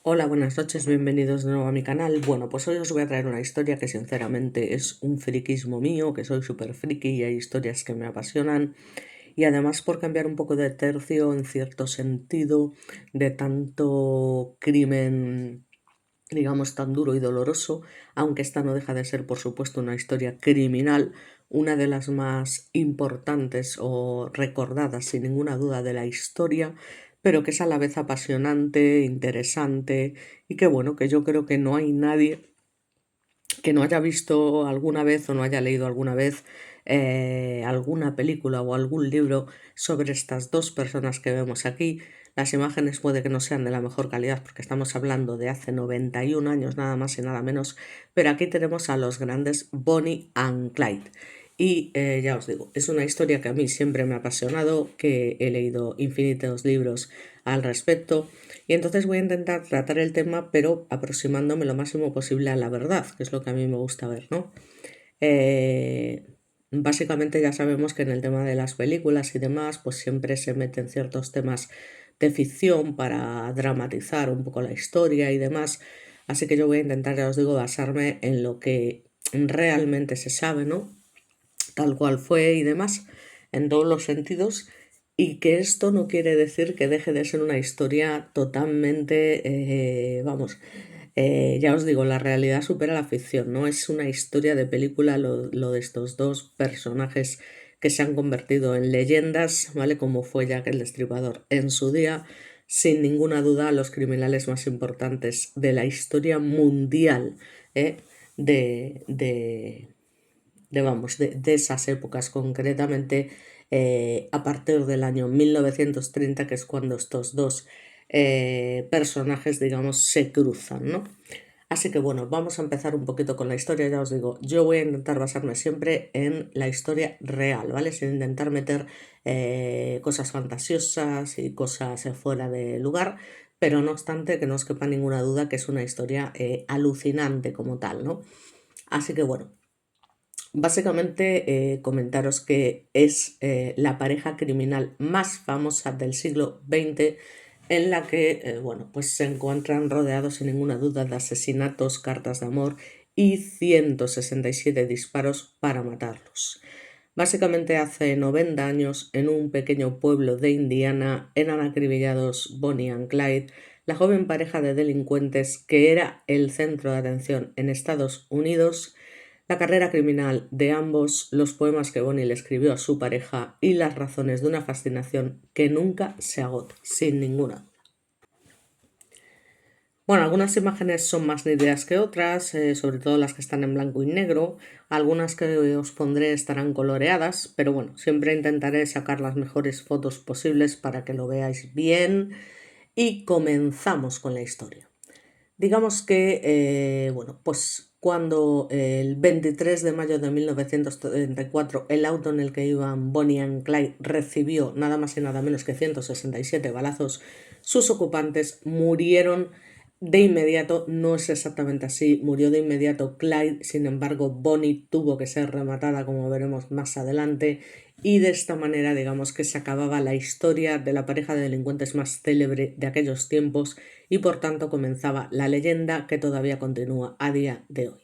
Hola, buenas noches, bienvenidos de nuevo a mi canal. Bueno, pues hoy os voy a traer una historia que sinceramente es un friquismo mío, que soy súper friki y hay historias que me apasionan. Y además por cambiar un poco de tercio en cierto sentido de tanto crimen, digamos, tan duro y doloroso, aunque esta no deja de ser, por supuesto, una historia criminal, una de las más importantes o recordadas, sin ninguna duda, de la historia, pero que es a la vez apasionante, interesante y que bueno, que yo creo que no hay nadie que no haya visto alguna vez o no haya leído alguna vez alguna película o algún libro sobre estas dos personas que vemos aquí. Las imágenes puede que no sean de la mejor calidad porque estamos hablando de hace 91 años nada más y nada menos, pero aquí tenemos a los grandes Bonnie and Clyde. Y ya os digo, es una historia que a mí siempre me ha apasionado, que he leído infinitos libros al respecto y entonces voy a intentar tratar el tema pero aproximándome lo máximo posible a la verdad, que es lo que a mí me gusta ver, ¿no? Eh, Básicamente ya sabemos que en el tema de las películas y demás pues siempre se meten ciertos temas de ficción para dramatizar un poco la historia y demás, así que yo voy a intentar, ya os digo, basarme en lo que realmente se sabe, ¿no? Tal cual fue y demás, en todos los sentidos, y que esto no quiere decir que deje de ser una historia totalmente, vamos, ya os digo, la realidad supera la ficción, no es una historia de película lo de estos dos personajes que se han convertido en leyendas, ¿vale? Como fue Jack el Destripador en su día, sin ninguna duda los criminales más importantes de la historia mundial, ¿eh? de, de, de esas épocas, concretamente a partir del año 1930, que es cuando estos dos personajes, digamos, se cruzan, ¿no? Así que bueno, vamos a empezar un poquito con la historia, ya os digo, yo voy a intentar basarme siempre en la historia real, ¿vale? Sin intentar meter cosas fantasiosas y cosas fuera de lugar, pero no obstante que no os quepa ninguna duda que es una historia alucinante como tal, ¿no? Así que bueno, básicamente, comentaros que es la pareja criminal más famosa del siglo XX en la que, bueno, pues se encuentran rodeados sin ninguna duda de asesinatos, cartas de amor y 167 disparos para matarlos. Básicamente hace 90 años, en un pequeño pueblo de Indiana, eran acribillados Bonnie and Clyde, la joven pareja de delincuentes que era el centro de atención en Estados Unidos, la carrera criminal de ambos, los poemas que Bonnie le escribió a su pareja y las razones de una fascinación que nunca se agota, sin ninguna. Bueno, algunas imágenes son más nítidas que otras, sobre todo las que están en blanco y negro. Algunas que os pondré estarán coloreadas, pero bueno, siempre intentaré sacar las mejores fotos posibles para que lo veáis bien. Y comenzamos con la historia. Digamos que, bueno, pues cuando el 23 de mayo de 1934 el auto en el que iban Bonnie and Clyde recibió nada más y nada menos que 167 balazos, sus ocupantes murieron de inmediato. No es exactamente así, murió de inmediato Clyde, sin embargo Bonnie tuvo que ser rematada, como veremos más adelante, y de esta manera digamos que se acababa la historia de la pareja de delincuentes más célebre de aquellos tiempos y por tanto comenzaba la leyenda que todavía continúa a día de hoy.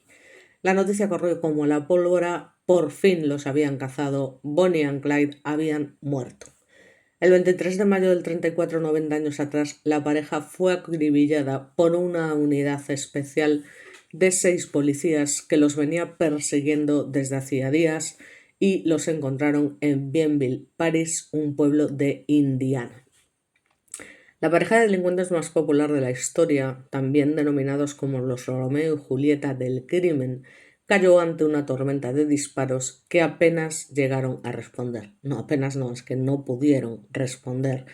La noticia corrió como la pólvora, por fin los habían cazado, Bonnie and Clyde habían muerto. El 23 de mayo del 34, 90 años atrás, la pareja fue acribillada por una unidad especial de 6 policías que los venía persiguiendo desde hacía días y los encontraron en Bienville, París, un pueblo de Indiana. La pareja de delincuentes más popular de la historia, también denominados como los Romeo y Julieta del crimen, cayó ante una tormenta de disparos que apenas llegaron a responder. No, apenas no, es que no pudieron responder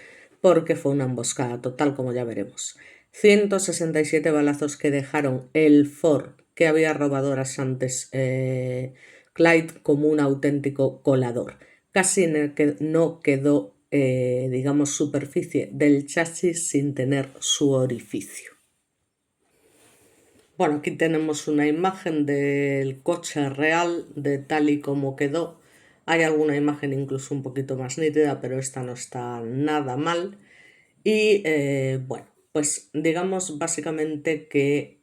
porque fue una emboscada total, como ya veremos. 167 balazos que dejaron el Ford que había robado horas antes Clyde como un auténtico colador. Casi no quedó, digamos, superficie del chasis sin tener su orificio. Bueno, aquí tenemos una imagen del coche real, de tal y como quedó. Hay alguna imagen incluso un poquito más nítida, pero esta no está nada mal. Y bueno, pues digamos básicamente que,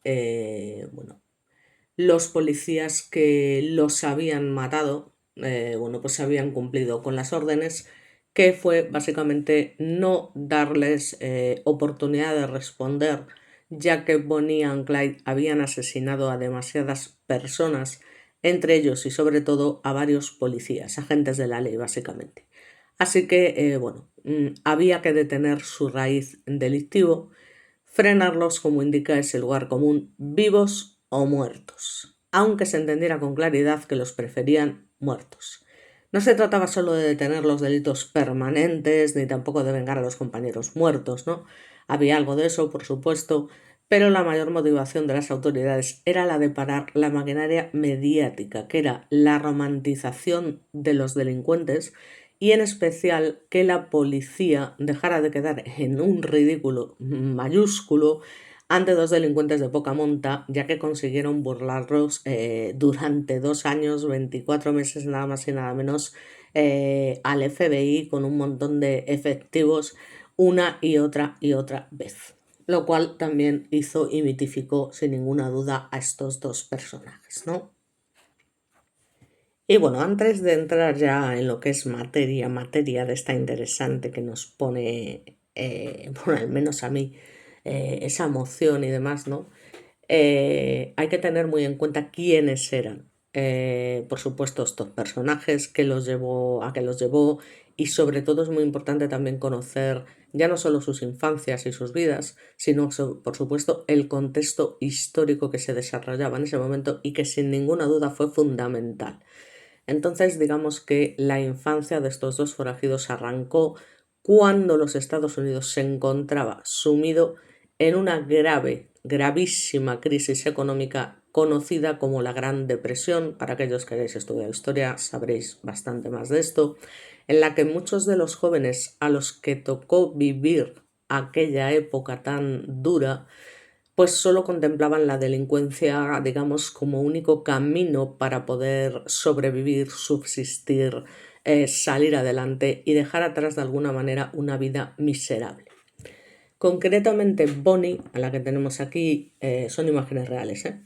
bueno, los policías que los habían matado, bueno, pues habían cumplido con las órdenes, que fue básicamente no darles oportunidad de responder, ya que Bonnie y Clyde habían asesinado a demasiadas personas, entre ellos y sobre todo a varios policías, agentes de la ley básicamente. Así que, bueno, había que detener su raíz delictivo, frenarlos como indica ese lugar común, vivos o muertos, aunque se entendiera con claridad que los preferían muertos. No se trataba solo de detener los delitos permanentes, ni tampoco de vengar a los compañeros muertos, ¿no? Había algo de eso, por supuesto, pero la mayor motivación de las autoridades era la de parar la maquinaria mediática, que era la romantización de los delincuentes y en especial que la policía dejara de quedar en un ridículo mayúsculo ante dos delincuentes de poca monta, ya que consiguieron burlarlos durante 2 años, 24 meses nada más y nada menos, al FBI con un montón de efectivos una y otra vez, lo cual también hizo y mitificó sin ninguna duda a estos dos personajes, ¿no? Y bueno, antes de entrar ya en lo que es materia de esta interesante que nos pone, bueno, al menos a mí, esa emoción y demás, ¿no? Hay que tener muy en cuenta quiénes eran, por supuesto, estos personajes, a qué los llevó, y sobre todo es muy importante también conocer ya no solo sus infancias y sus vidas, sino, por supuesto, el contexto histórico que se desarrollaba en ese momento y que sin ninguna duda fue fundamental. Entonces, digamos que la infancia de estos dos forajidos arrancó cuando los Estados Unidos se encontraba sumido en una gravísima crisis económica conocida como la Gran Depresión. Para aquellos que hayáis estudiado historia sabréis bastante más de esto, en la que muchos de los jóvenes a los que tocó vivir aquella época tan dura pues solo contemplaban la delincuencia, digamos, como único camino para poder sobrevivir, subsistir, salir adelante y dejar atrás de alguna manera una vida miserable. Concretamente, Bonnie, a la que tenemos aquí, son imágenes reales, ¿eh?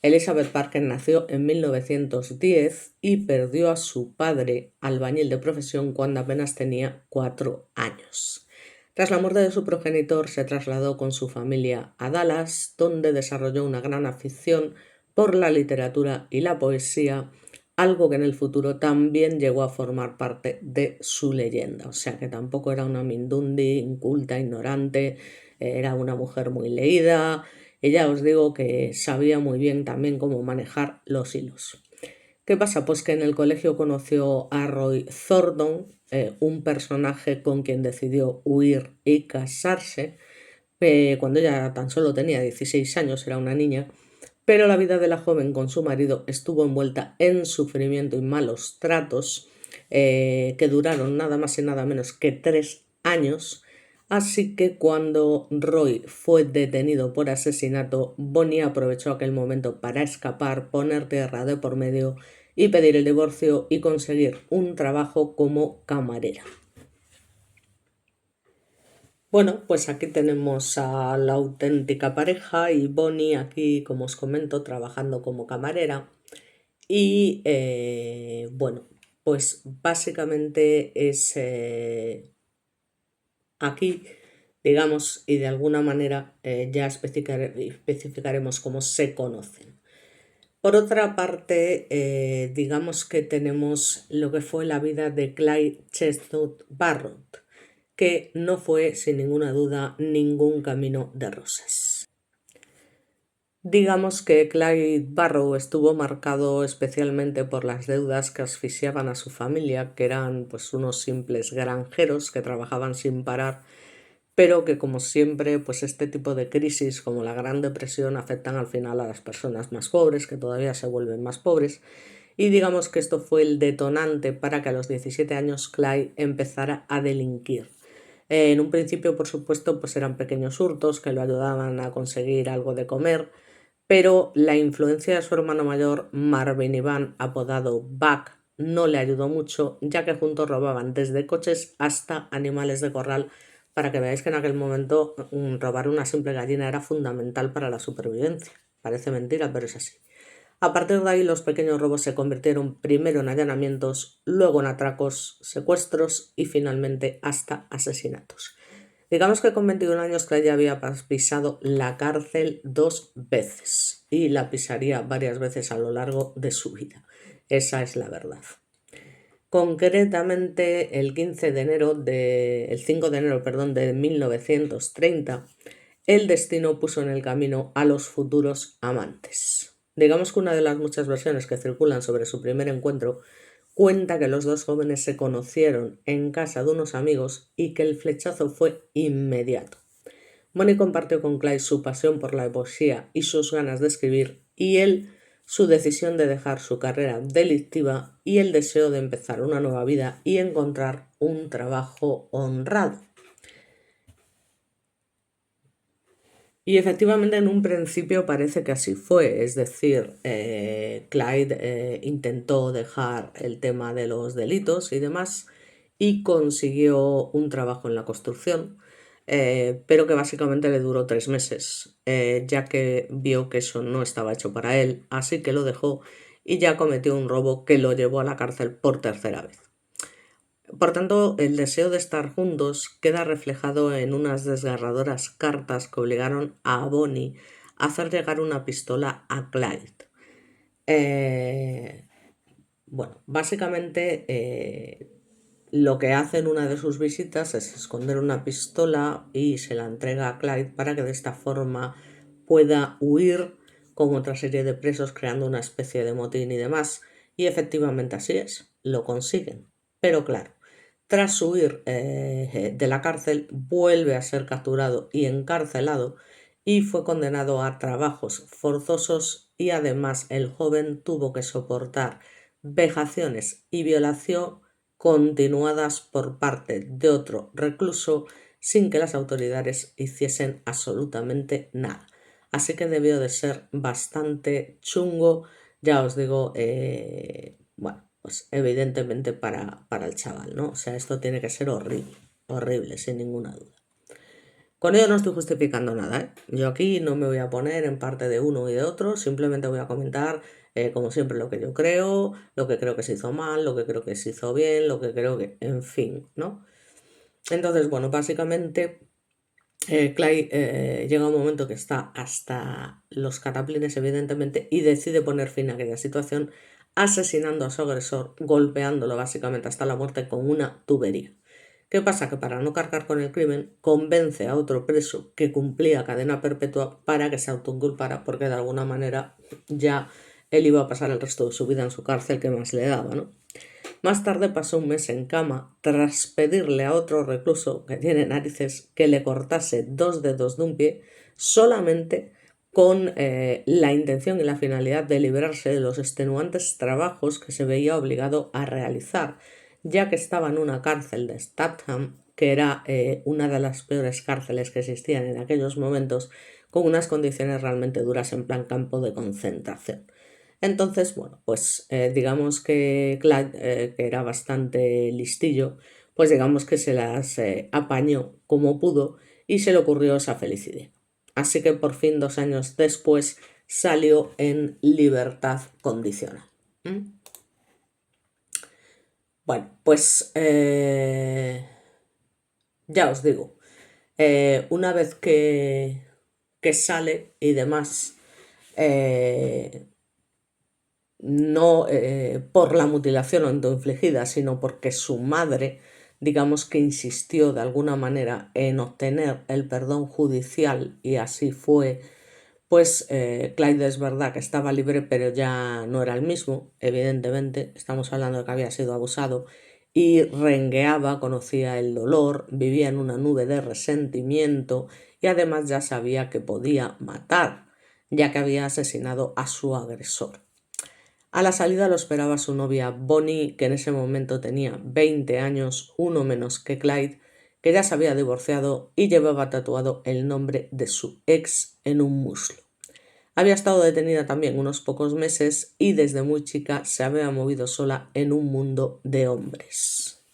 Elizabeth Parker nació en 1910 y perdió a su padre, albañil de profesión, cuando apenas tenía 4 años. Tras la muerte de su progenitor, se trasladó con su familia a Dallas, donde desarrolló una gran afición por la literatura y la poesía, algo que en el futuro también llegó a formar parte de su leyenda. O sea que tampoco era una mindundi, inculta, ignorante, era una mujer muy leída. Y ya os digo que sabía muy bien también cómo manejar los hilos. ¿Qué pasa? Pues que en el colegio conoció a Roy Thornton, un personaje con quien decidió huir y casarse, cuando ella tan solo tenía 16 años, era una niña, pero la vida de la joven con su marido estuvo envuelta en sufrimiento y malos tratos, que duraron nada más y nada menos que 3 años. Así que cuando Roy fue detenido por asesinato, Bonnie aprovechó aquel momento para escapar, poner tierra de por medio y pedir el divorcio y conseguir un trabajo como camarera. Bueno, pues aquí tenemos a la auténtica pareja y Bonnie aquí, como os comento, trabajando como camarera. Y bueno, pues básicamente es aquí, digamos, y de alguna manera ya especificaremos cómo se conocen. Por otra parte, digamos que tenemos lo que fue la vida de Clyde Chestnut Barrett, que no fue, sin ninguna duda, ningún camino de rosas. Digamos que Clyde Barrow estuvo marcado especialmente por las deudas que asfixiaban a su familia, que eran pues unos simples granjeros que trabajaban sin parar, pero que como siempre, pues este tipo de crisis como la Gran Depresión afectan al final a las personas más pobres, que todavía se vuelven más pobres, y digamos que esto fue el detonante para que a los 17 años Clyde empezara a delinquir. En un principio, por supuesto, pues eran pequeños hurtos que lo ayudaban a conseguir algo de comer, pero la influencia de su hermano mayor, Marvin Iván, apodado Buck, no le ayudó mucho, ya que juntos robaban desde coches hasta animales de corral para que veáis que en aquel momento robar una simple gallina era fundamental para la supervivencia. Parece mentira, pero es así. A partir de ahí los pequeños robos se convirtieron primero en allanamientos, luego en atracos, secuestros y finalmente hasta asesinatos. Digamos que con 21 años Clyde ya había pisado la cárcel 2 veces y la pisaría varias veces a lo largo de su vida. Esa es la verdad. Concretamente el 5 de enero, de 1930, el destino puso en el camino a los futuros amantes. Digamos que una de las muchas versiones que circulan sobre su primer encuentro cuenta que los dos jóvenes se conocieron en casa de unos amigos y que el flechazo fue inmediato. Bonnie compartió con Clyde su pasión por la poesía y sus ganas de escribir, y él su decisión de dejar su carrera delictiva y el deseo de empezar una nueva vida y encontrar un trabajo honrado. Y efectivamente en un principio parece que así fue, es decir, Clyde intentó dejar el tema de los delitos y demás y consiguió un trabajo en la construcción, pero que básicamente le duró 3 meses, ya que vio que eso no estaba hecho para él, así que lo dejó y ya cometió un robo que lo llevó a la cárcel por tercera vez. Por tanto, el deseo de estar juntos queda reflejado en unas desgarradoras cartas que obligaron a Bonnie a hacer llegar una pistola a Clyde. Básicamente lo que hace en una de sus visitas es esconder una pistola y se la entrega a Clyde para que de esta forma pueda huir con otra serie de presos, creando una especie de motín y demás. Y efectivamente así es, lo consiguen. Pero claro, tras huir de la cárcel, vuelve a ser capturado y encarcelado y fue condenado a trabajos forzosos, y además el joven tuvo que soportar vejaciones y violación continuadas por parte de otro recluso sin que las autoridades hiciesen absolutamente nada. Así que debió de ser bastante chungo, ya os digo, pues evidentemente para el chaval, ¿no? O sea, esto tiene que ser horrible, horrible, sin ninguna duda. Con ello no estoy justificando nada, ¿eh? Yo aquí no me voy a poner en parte de uno y de otro, simplemente voy a comentar, como siempre, lo que yo creo, lo que creo que se hizo mal, lo que creo que se hizo bien, lo que creo que, en fin, ¿no? Entonces, bueno, básicamente Clyde llega un momento que está hasta los cataplines, evidentemente, y decide poner fin a aquella situación asesinando a su agresor, golpeándolo básicamente hasta la muerte con una tubería. ¿Qué pasa? Que para no cargar con el crimen, convence a otro preso que cumplía cadena perpetua para que se autoinculpara, porque de alguna manera ya él iba a pasar el resto de su vida en su cárcel, que más le daba, ¿no? Más tarde pasó un mes en cama tras pedirle a otro recluso que tiene narices que le cortase 2 dedos de un pie, solamente con la intención y la finalidad de librarse de los extenuantes trabajos que se veía obligado a realizar, ya que estaba en una cárcel de Statham, que era una de las peores cárceles que existían en aquellos momentos, con unas condiciones realmente duras en plan campo de concentración. Entonces, bueno, pues digamos que Clyde, que era bastante listillo, pues digamos que se las apañó como pudo y se le ocurrió esa feliz idea. Así que por fin, 2 años después, salió en libertad condicional. ¿Mm? Bueno, pues ya os digo, una vez que sale y demás, no por la mutilación autoinfligida, sino porque su madre, digamos que insistió de alguna manera en obtener el perdón judicial, y así fue, pues Clyde es verdad que estaba libre, pero ya no era el mismo, evidentemente, estamos hablando de que había sido abusado, y rengueaba, conocía el dolor, vivía en una nube de resentimiento y además ya sabía que podía matar, ya que había asesinado a su agresor. A la salida lo esperaba su novia Bonnie, que en ese momento tenía 20 años, uno menos que Clyde, que ya se había divorciado y llevaba tatuado el nombre de su ex en un muslo. Había estado detenida también unos pocos meses y desde muy chica se había movido sola en un mundo de hombres.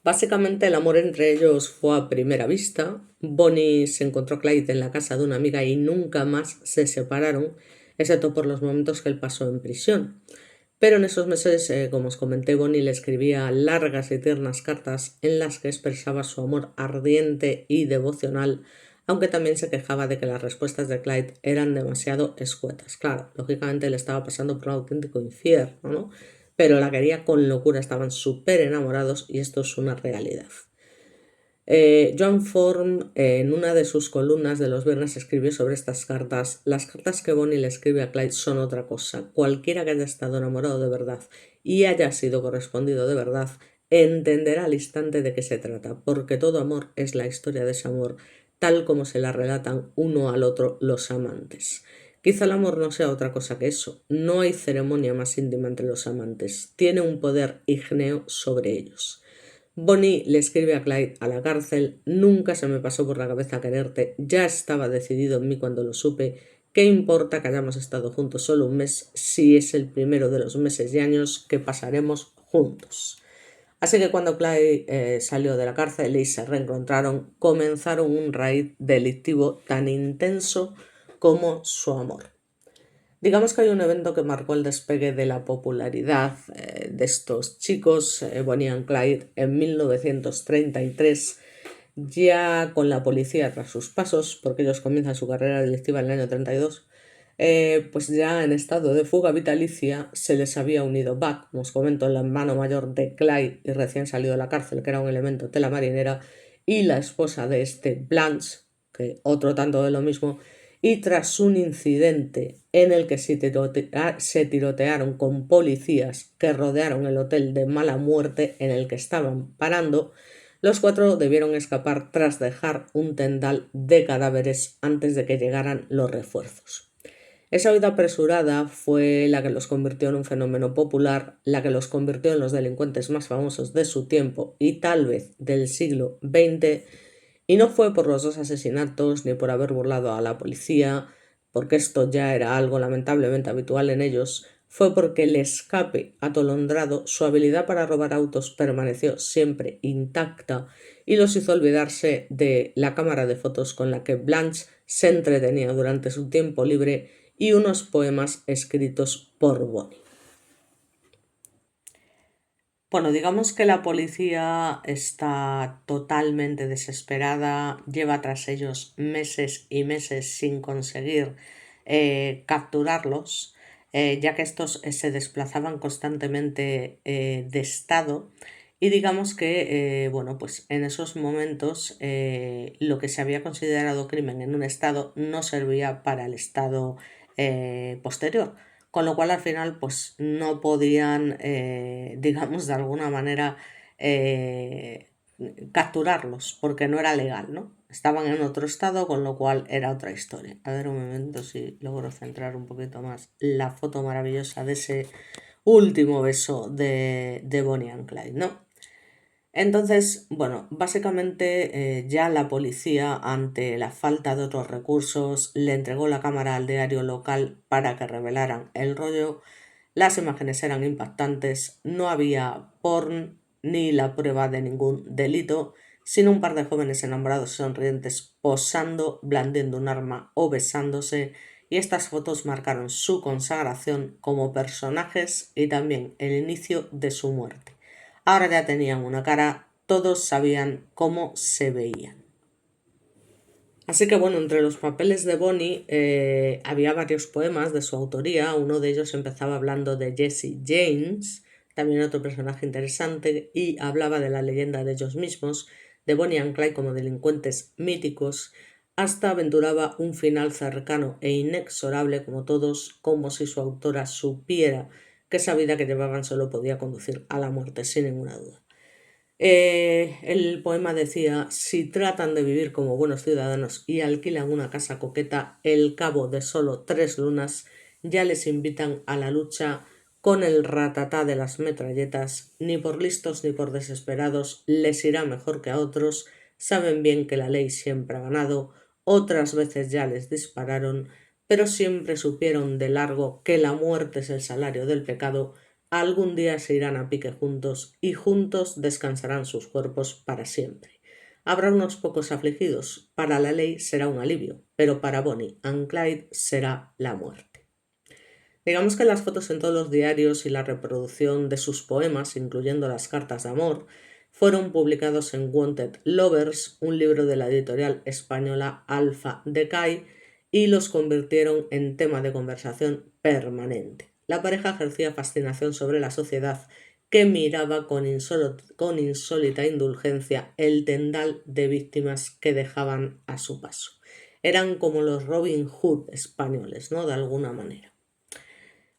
Básicamente el amor entre ellos fue a primera vista. Bonnie se encontró a Clyde en la casa de una amiga y nunca más se separaron, excepto por los momentos que él pasó en prisión. Pero en esos meses, como os comenté, Bonnie le escribía largas y tiernas cartas en las que expresaba su amor ardiente y devocional, aunque también se quejaba de que las respuestas de Clyde eran demasiado escuetas. Claro, lógicamente le estaba pasando por un auténtico infierno, ¿no? Pero la quería con locura, estaban súper enamorados y esto es una realidad. Joan Form, en una de sus columnas de los viernes, escribió sobre estas cartas: las cartas que Bonnie le escribe a Clyde son otra cosa. Cualquiera que haya estado enamorado de verdad y haya sido correspondido de verdad entenderá al instante de qué se trata, porque todo amor es la historia de ese amor, tal como se la relatan uno al otro los amantes. Quizá el amor no sea otra cosa que eso. No hay ceremonia más íntima entre los amantes. Tiene un poder ígneo sobre ellos. Bonnie le escribe a Clyde a la cárcel: nunca se me pasó por la cabeza quererte, ya estaba decidido en mí cuando lo supe. ¿Qué importa que hayamos estado juntos solo un mes si es el primero de los meses y años que pasaremos juntos? Así que cuando Clyde salió de la cárcel y se reencontraron, comenzaron un raíz delictivo tan intenso como su amor. Digamos que hay un evento que marcó el despegue de la popularidad de estos chicos, Bonnie and Clyde, en 1933, ya con la policía tras sus pasos, porque ellos comienzan su carrera delictiva en el año 32, pues ya en estado de fuga vitalicia se les había unido Buck, como os comento, el hermano mayor de Clyde y recién salido de la cárcel, que era un elemento de la marinera, y la esposa de este, Blanche, que otro tanto de lo mismo. Y tras un incidente en el que se tirotearon con policías que rodearon el hotel de mala muerte en el que estaban parando, los cuatro debieron escapar tras dejar un tendal de cadáveres antes de que llegaran los refuerzos. Esa huida apresurada fue la que los convirtió en un fenómeno popular, la que los convirtió en los delincuentes más famosos de su tiempo y tal vez del siglo XX. Y no fue por los dos asesinatos ni por haber burlado a la policía, porque esto ya era algo lamentablemente habitual en ellos. Fue porque el escape atolondrado, su habilidad para robar autos permaneció siempre intacta y los hizo olvidarse de la cámara de fotos con la que Blanche se entretenía durante su tiempo libre y unos poemas escritos por Bonnie. Bueno, digamos que la policía está totalmente desesperada, lleva tras ellos meses y meses sin conseguir capturarlos, ya que estos se desplazaban constantemente de estado. Y digamos que, bueno, pues en esos momentos lo que se había considerado crimen en un estado no servía para el estado posterior, con lo cual al final pues no podían, digamos, de alguna manera eh, capturarlos porque no era legal, ¿no? Estaban en otro estado, con lo cual era otra historia. A ver un momento si logro centrar un poquito más la foto maravillosa de ese último beso de Bonnie and Clyde, ¿no? Entonces, bueno, básicamente ya la policía, ante la falta de otros recursos, le entregó la cámara al diario local para que revelaran el rollo. Las imágenes eran impactantes, no había porn ni la prueba de ningún delito, sino un par de jóvenes enamorados y sonrientes posando, blandiendo un arma o besándose, y estas fotos marcaron su consagración como personajes y también el inicio de su muerte. Ahora ya tenían una cara, todos sabían cómo se veían. Así que bueno, entre los papeles de Bonnie había varios poemas de su autoría. Uno de ellos empezaba hablando de Jesse James, también otro personaje interesante, y hablaba de la leyenda de ellos mismos, de Bonnie and Clyde como delincuentes míticos, hasta aventuraba un final cercano e inexorable como todos, como si su autora supiera que esa vida que llevaban solo podía conducir a la muerte sin ninguna duda. El poema decía: si tratan de vivir como buenos ciudadanos y alquilan una casa coqueta, el cabo de solo 3 lunas ya les invitan a la lucha con el ratatá de las metralletas. Ni por listos ni por desesperados les irá mejor que a otros, saben bien que la ley siempre ha ganado, otras veces ya les dispararon, pero siempre supieron de largo que la muerte es el salario del pecado, algún día se irán a pique juntos y juntos descansarán sus cuerpos para siempre. Habrá unos pocos afligidos, para la ley será un alivio, pero para Bonnie and Clyde será la muerte. Digamos que las fotos en todos los diarios y la reproducción de sus poemas, incluyendo las cartas de amor, fueron publicados en Wanted Lovers, un libro de la editorial española Alpha Decay, y los convirtieron en tema de conversación permanente. La pareja ejercía fascinación sobre la sociedad, que miraba con insólita indulgencia el tendal de víctimas que dejaban a su paso. Eran como los Robin Hood españoles, ¿no? De alguna manera.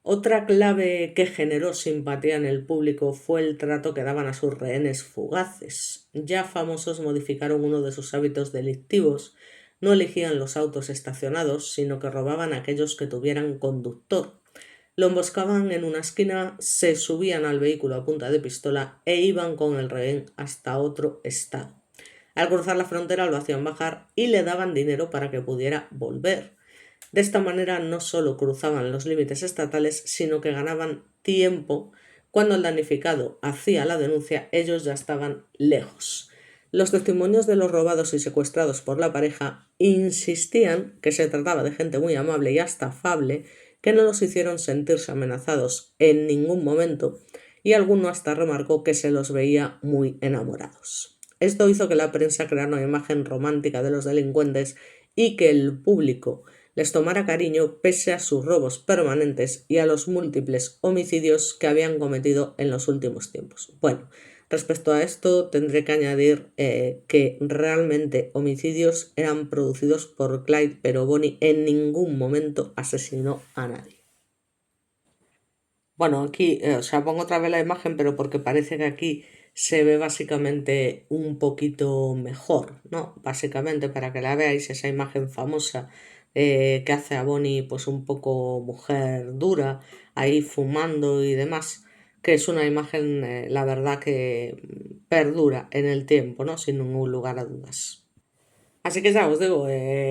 Otra clave que generó simpatía en el público fue el trato que daban a sus rehenes fugaces. Ya famosos modificaron uno de sus hábitos delictivos. No elegían los autos estacionados, sino que robaban aquellos que tuvieran conductor. Lo emboscaban en una esquina, se subían al vehículo a punta de pistola e iban con el rehén hasta otro estado. Al cruzar la frontera lo hacían bajar y le daban dinero para que pudiera volver. De esta manera no solo cruzaban los límites estatales, sino que ganaban tiempo. Cuando el damnificado hacía la denuncia, ellos ya estaban lejos. Los testimonios de los robados y secuestrados por la pareja insistían que se trataba de gente muy amable y hasta afable, que no los hicieron sentirse amenazados en ningún momento, y alguno hasta remarcó que se los veía muy enamorados. Esto hizo que la prensa creara una imagen romántica de los delincuentes y que el público les tomara cariño pese a sus robos permanentes y a los múltiples homicidios que habían cometido en los últimos tiempos. Bueno, respecto a esto tendré que añadir que realmente homicidios eran producidos por Clyde, pero Bonnie en ningún momento asesinó a nadie. Bueno, aquí, pongo otra vez la imagen, pero porque parece que aquí se ve básicamente un poquito mejor, ¿no? Básicamente para que la veáis, esa imagen famosa que hace a Bonnie pues un poco mujer dura, ahí fumando y demás, que es una imagen, la verdad que perdura en el tiempo, ¿no? Sin ningún lugar a dudas. Así que ya os digo,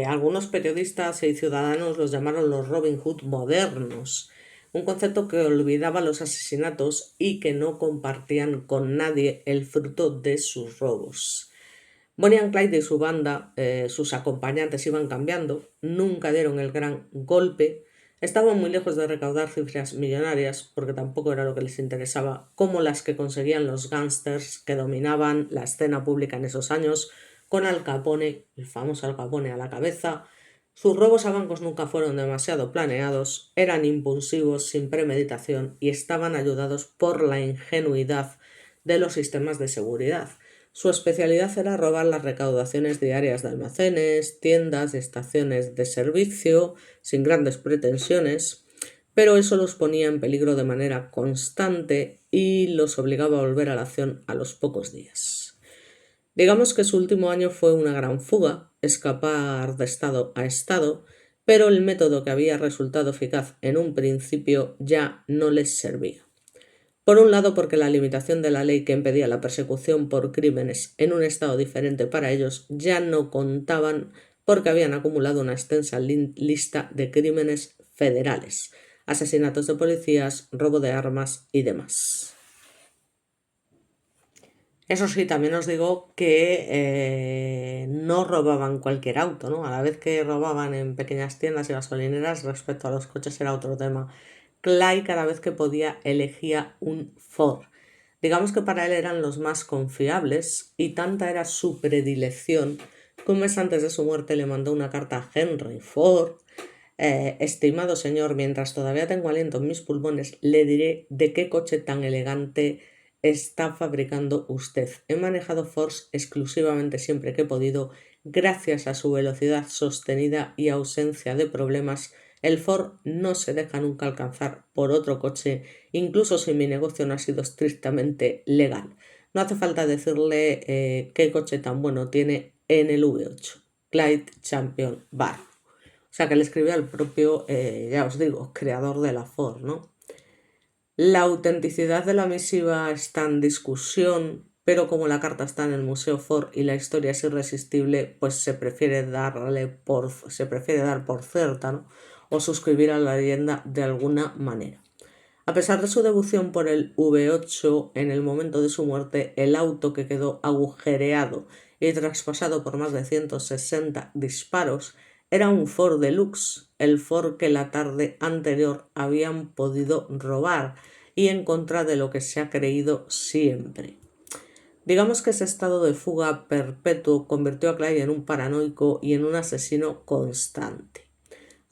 algunos periodistas y ciudadanos los llamaron los Robin Hood modernos, un concepto que olvidaba los asesinatos y que no compartían con nadie el fruto de sus robos. Bonnie and Clyde y su banda, sus acompañantes iban cambiando, nunca dieron el gran golpe, estaban muy lejos de recaudar cifras millonarias, porque tampoco era lo que les interesaba, como las que conseguían los gángsters que dominaban la escena pública en esos años, con Al Capone, el famoso Al Capone a la cabeza. Sus robos a bancos nunca fueron demasiado planeados, eran impulsivos, sin premeditación y estaban ayudados por la ingenuidad de los sistemas de seguridad. Su especialidad era robar las recaudaciones diarias de almacenes, tiendas y estaciones de servicio, sin grandes pretensiones, pero eso los ponía en peligro de manera constante y los obligaba a volver a la acción a los pocos días. Digamos que su último año fue una gran fuga, escapar de estado a estado, pero el método que había resultado eficaz en un principio ya no les servía. Por un lado, porque la limitación de la ley que impedía la persecución por crímenes en un estado diferente para ellos ya no contaban, porque habían acumulado una extensa lista de crímenes federales, asesinatos de policías, robo de armas y demás. Eso sí, también os digo que no robaban cualquier auto, ¿no? A la vez que robaban en pequeñas tiendas y gasolineras, respecto a los coches era otro tema. Clyde cada vez que podía elegía un Ford. Digamos que para él eran los más confiables y tanta era su predilección que un mes antes de su muerte le mandó una carta a Henry Ford. Estimado señor, mientras todavía tengo aliento en mis pulmones, le diré de qué coche tan elegante está fabricando usted. He manejado Fords exclusivamente siempre que he podido, gracias a su velocidad sostenida y ausencia de problemas. El Ford no se deja nunca alcanzar por otro coche, incluso si mi negocio no ha sido estrictamente legal. No hace falta decirle qué coche tan bueno tiene en el V8. Clyde Champion Bar. O sea, que le escribió al propio, ya os digo, creador de la Ford, ¿no? La autenticidad de la misiva está en discusión, pero como la carta está en el Museo Ford y la historia es irresistible, pues se prefiere dar por cierta, ¿no? O suscribir a la leyenda de alguna manera. A pesar de su devoción por el V8, en el momento de su muerte, el auto que quedó agujereado y traspasado por más de 160 disparos era un Ford Deluxe, el Ford que la tarde anterior habían podido robar, y en contra de lo que se ha creído siempre. Digamos que ese estado de fuga perpetuo convirtió a Clyde en un paranoico y en un asesino constante.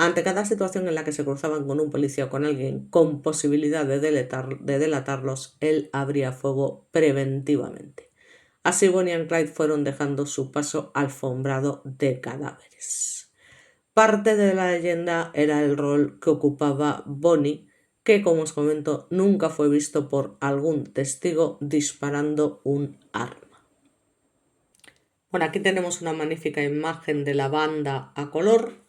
Ante cada situación en la que se cruzaban con un policía o con alguien con posibilidad de delatarlos, él abría fuego preventivamente. Así Bonnie y Clyde fueron dejando su paso alfombrado de cadáveres. Parte de la leyenda era el rol que ocupaba Bonnie, que, como os comento, nunca fue visto por algún testigo disparando un arma. Bueno, aquí tenemos una magnífica imagen de la banda a color,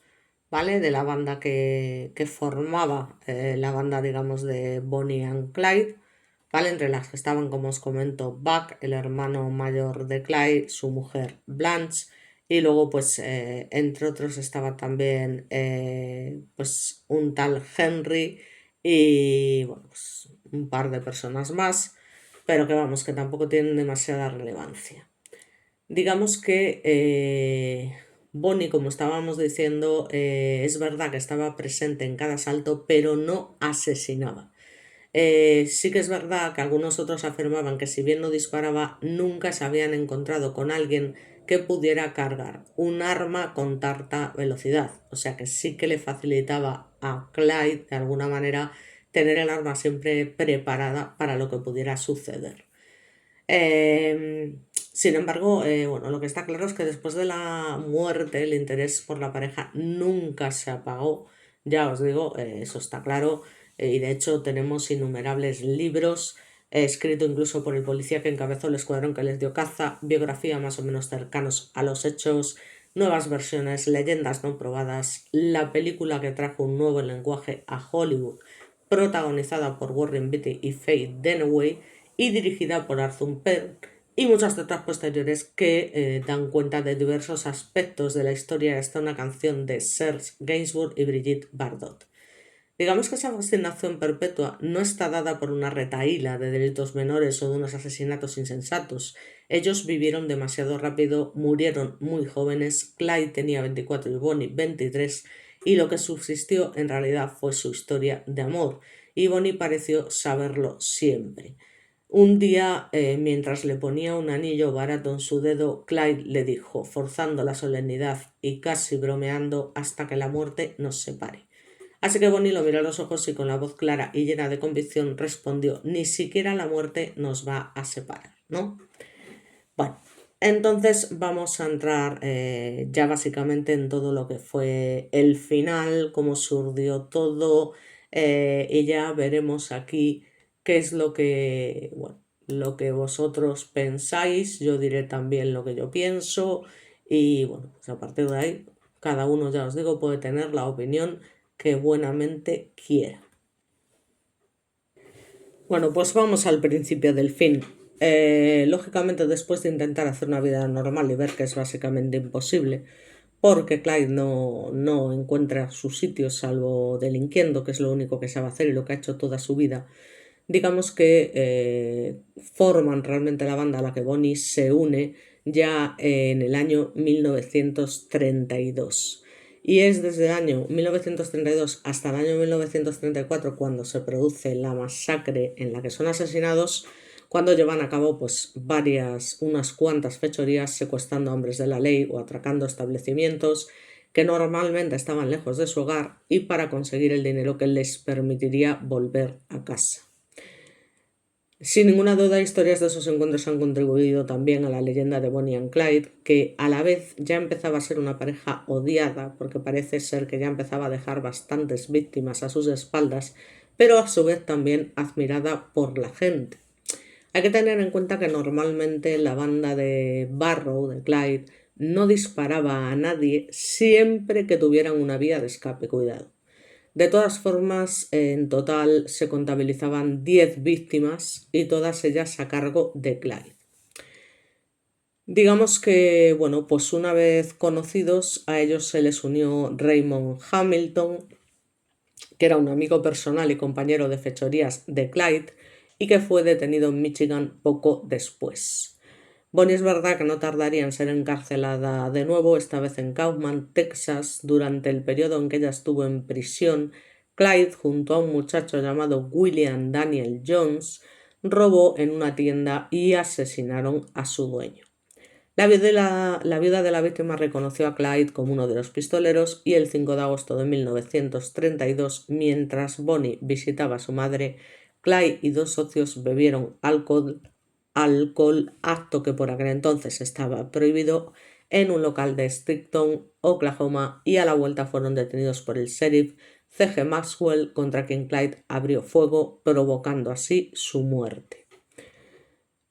¿vale? De la banda que formaba la banda, digamos, de Bonnie and Clyde, ¿vale? Entre las que estaban, como os comento, Buck, el hermano mayor de Clyde, su mujer Blanche, y luego, pues, entre otros estaba también, pues, un tal Henry y, bueno, pues, un par de personas más, pero que vamos, que tampoco tienen demasiada relevancia. Digamos que Bonnie, como estábamos diciendo, es verdad que estaba presente en cada asalto, pero no asesinaba. Sí que es verdad que algunos otros afirmaban que si bien no disparaba, nunca se habían encontrado con alguien que pudiera cargar un arma con tanta velocidad. O sea que sí que le facilitaba a Clyde, de alguna manera, tener el arma siempre preparada para lo que pudiera suceder. Sin embargo, bueno, lo que está claro es que después de la muerte el interés por la pareja nunca se apagó. Ya os digo, eso está claro. Y de hecho tenemos innumerables libros, escritos incluso por el policía que encabezó el escuadrón que les dio caza, biografía más o menos cercanos a los hechos, nuevas versiones, leyendas no probadas, la película que trajo un nuevo lenguaje a Hollywood, protagonizada por Warren Beatty y Faye Dunaway, y dirigida por Arthur Penn, y muchas otras posteriores que dan cuenta de diversos aspectos de la historia. Está una canción de Serge Gainsbourg y Brigitte Bardot. Digamos que esa fascinación perpetua no está dada por una retahíla de delitos menores o de unos asesinatos insensatos. Ellos vivieron demasiado rápido, murieron muy jóvenes, Clyde tenía 24 y Bonnie 23, y lo que subsistió en realidad fue su historia de amor, y Bonnie pareció saberlo siempre. Un día, mientras le ponía un anillo barato en su dedo, Clyde le dijo, forzando la solemnidad y casi bromeando, hasta que la muerte nos separe. Así que Bonnie lo miró a los ojos y con la voz clara y llena de convicción respondió, ni siquiera la muerte nos va a separar, ¿no? Bueno, entonces vamos a entrar ya básicamente en todo lo que fue el final, cómo surgió todo, y ya veremos aquí qué es lo que, bueno, lo que vosotros pensáis. Yo diré también lo que yo pienso y bueno, pues a partir de ahí cada uno, ya os digo, puede tener la opinión que buenamente quiera. Bueno, pues vamos al principio del fin. Lógicamente, después de intentar hacer una vida normal y ver que es básicamente imposible, porque Clyde no encuentra su sitio salvo delinquiendo, que es lo único que sabe hacer y lo que ha hecho toda su vida, digamos que forman realmente la banda a la que Bonnie se une ya en el año 1932. Y es desde el año 1932 hasta el año 1934 cuando se produce la masacre en la que son asesinados, cuando llevan a cabo pues unas cuantas fechorías secuestrando a hombres de la ley o atracando establecimientos que normalmente estaban lejos de su hogar y para conseguir el dinero que les permitiría volver a casa. Sin ninguna duda, historias de esos encuentros han contribuido también a la leyenda de Bonnie and Clyde, que a la vez ya empezaba a ser una pareja odiada, porque parece ser que ya empezaba a dejar bastantes víctimas a sus espaldas, pero a su vez también admirada por la gente. Hay que tener en cuenta que normalmente la banda de Barrow, de Clyde, no disparaba a nadie siempre que tuvieran una vía de escape, cuidado. De todas formas, en total se contabilizaban 10 víctimas y todas ellas a cargo de Clyde. Digamos que, bueno, pues una vez conocidos, a ellos se les unió Raymond Hamilton, que era un amigo personal y compañero de fechorías de Clyde y que fue detenido en Michigan poco después. Bonnie es verdad que no tardaría en ser encarcelada de nuevo, esta vez en Kaufman, Texas, durante el periodo en que ella estuvo en prisión. Clyde, junto a un muchacho llamado William Daniel Jones, robó en una tienda y asesinaron a su dueño. La viuda de la víctima reconoció a Clyde como uno de los pistoleros y el 5 de agosto de 1932, mientras Bonnie visitaba a su madre, Clyde y dos socios bebieron alcohol, acto que por aquel entonces estaba prohibido, en un local de Stockton, Oklahoma, y a la vuelta fueron detenidos por el sheriff C.G. Maxwell, contra quien Clyde abrió fuego, provocando así su muerte.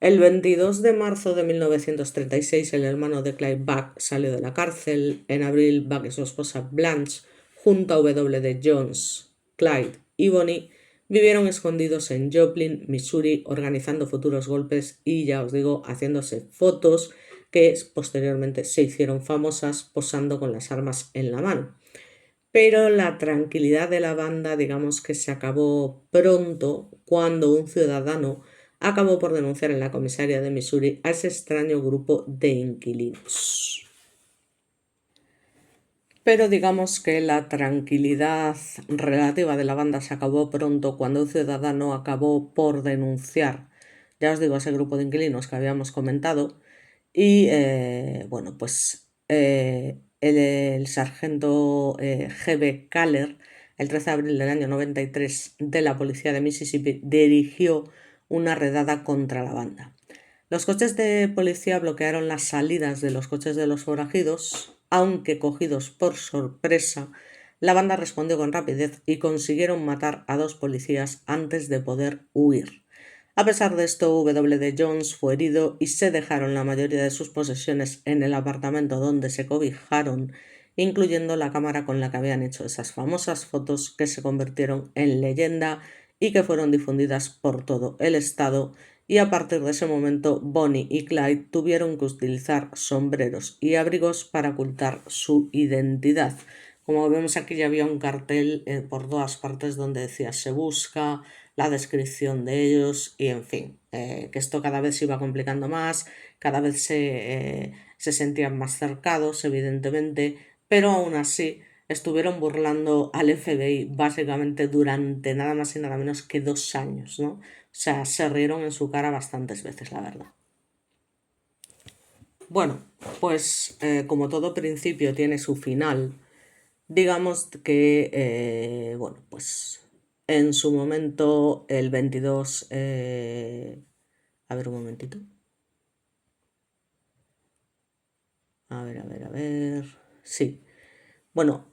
El 22 de marzo de 1936, el hermano de Clyde, Buck, salió de la cárcel. En abril, Buck y su esposa Blanche, junto a W.D. Jones, Clyde y Bonnie, vivieron escondidos en Joplin, Missouri, organizando futuros golpes y, ya os digo, haciéndose fotos que posteriormente se hicieron famosas posando con las armas en la mano. Pero la tranquilidad de la banda, digamos que se acabó pronto cuando un ciudadano acabó por denunciar en la comisaría de Missouri a ese extraño grupo de inquilinos. Pero digamos que la tranquilidad relativa de la banda se acabó pronto cuando un ciudadano acabó por denunciar, ya os digo, a ese grupo de inquilinos que habíamos comentado. Y bueno, pues el sargento G.B. Kaller, el 13 de abril del año 93, de la policía de Mississippi, dirigió una redada contra la banda. Los coches de policía bloquearon las salidas de los coches de los forajidos, aunque cogidos por sorpresa, la banda respondió con rapidez y consiguieron matar a dos policías antes de poder huir. A pesar de esto, W.D. Jones fue herido y se dejaron la mayoría de sus posesiones en el apartamento donde se cobijaron, incluyendo la cámara con la que habían hecho esas famosas fotos que se convirtieron en leyenda y que fueron difundidas por todo el estado, y a partir de ese momento Bonnie y Clyde tuvieron que utilizar sombreros y abrigos para ocultar su identidad. Como vemos aquí ya había un cartel por todas partes donde decía "se busca", la descripción de ellos y en fin, que esto cada vez se iba complicando más, cada vez se sentían más cercados, evidentemente, pero aún así estuvieron burlando al FBI básicamente durante nada más y nada menos que 2 años, ¿no? O sea, se rieron en su cara bastantes veces, la verdad. Bueno, pues como todo principio tiene su final, digamos que, bueno, pues en su momento, el 22, a ver un momentito. A ver. Sí. Bueno,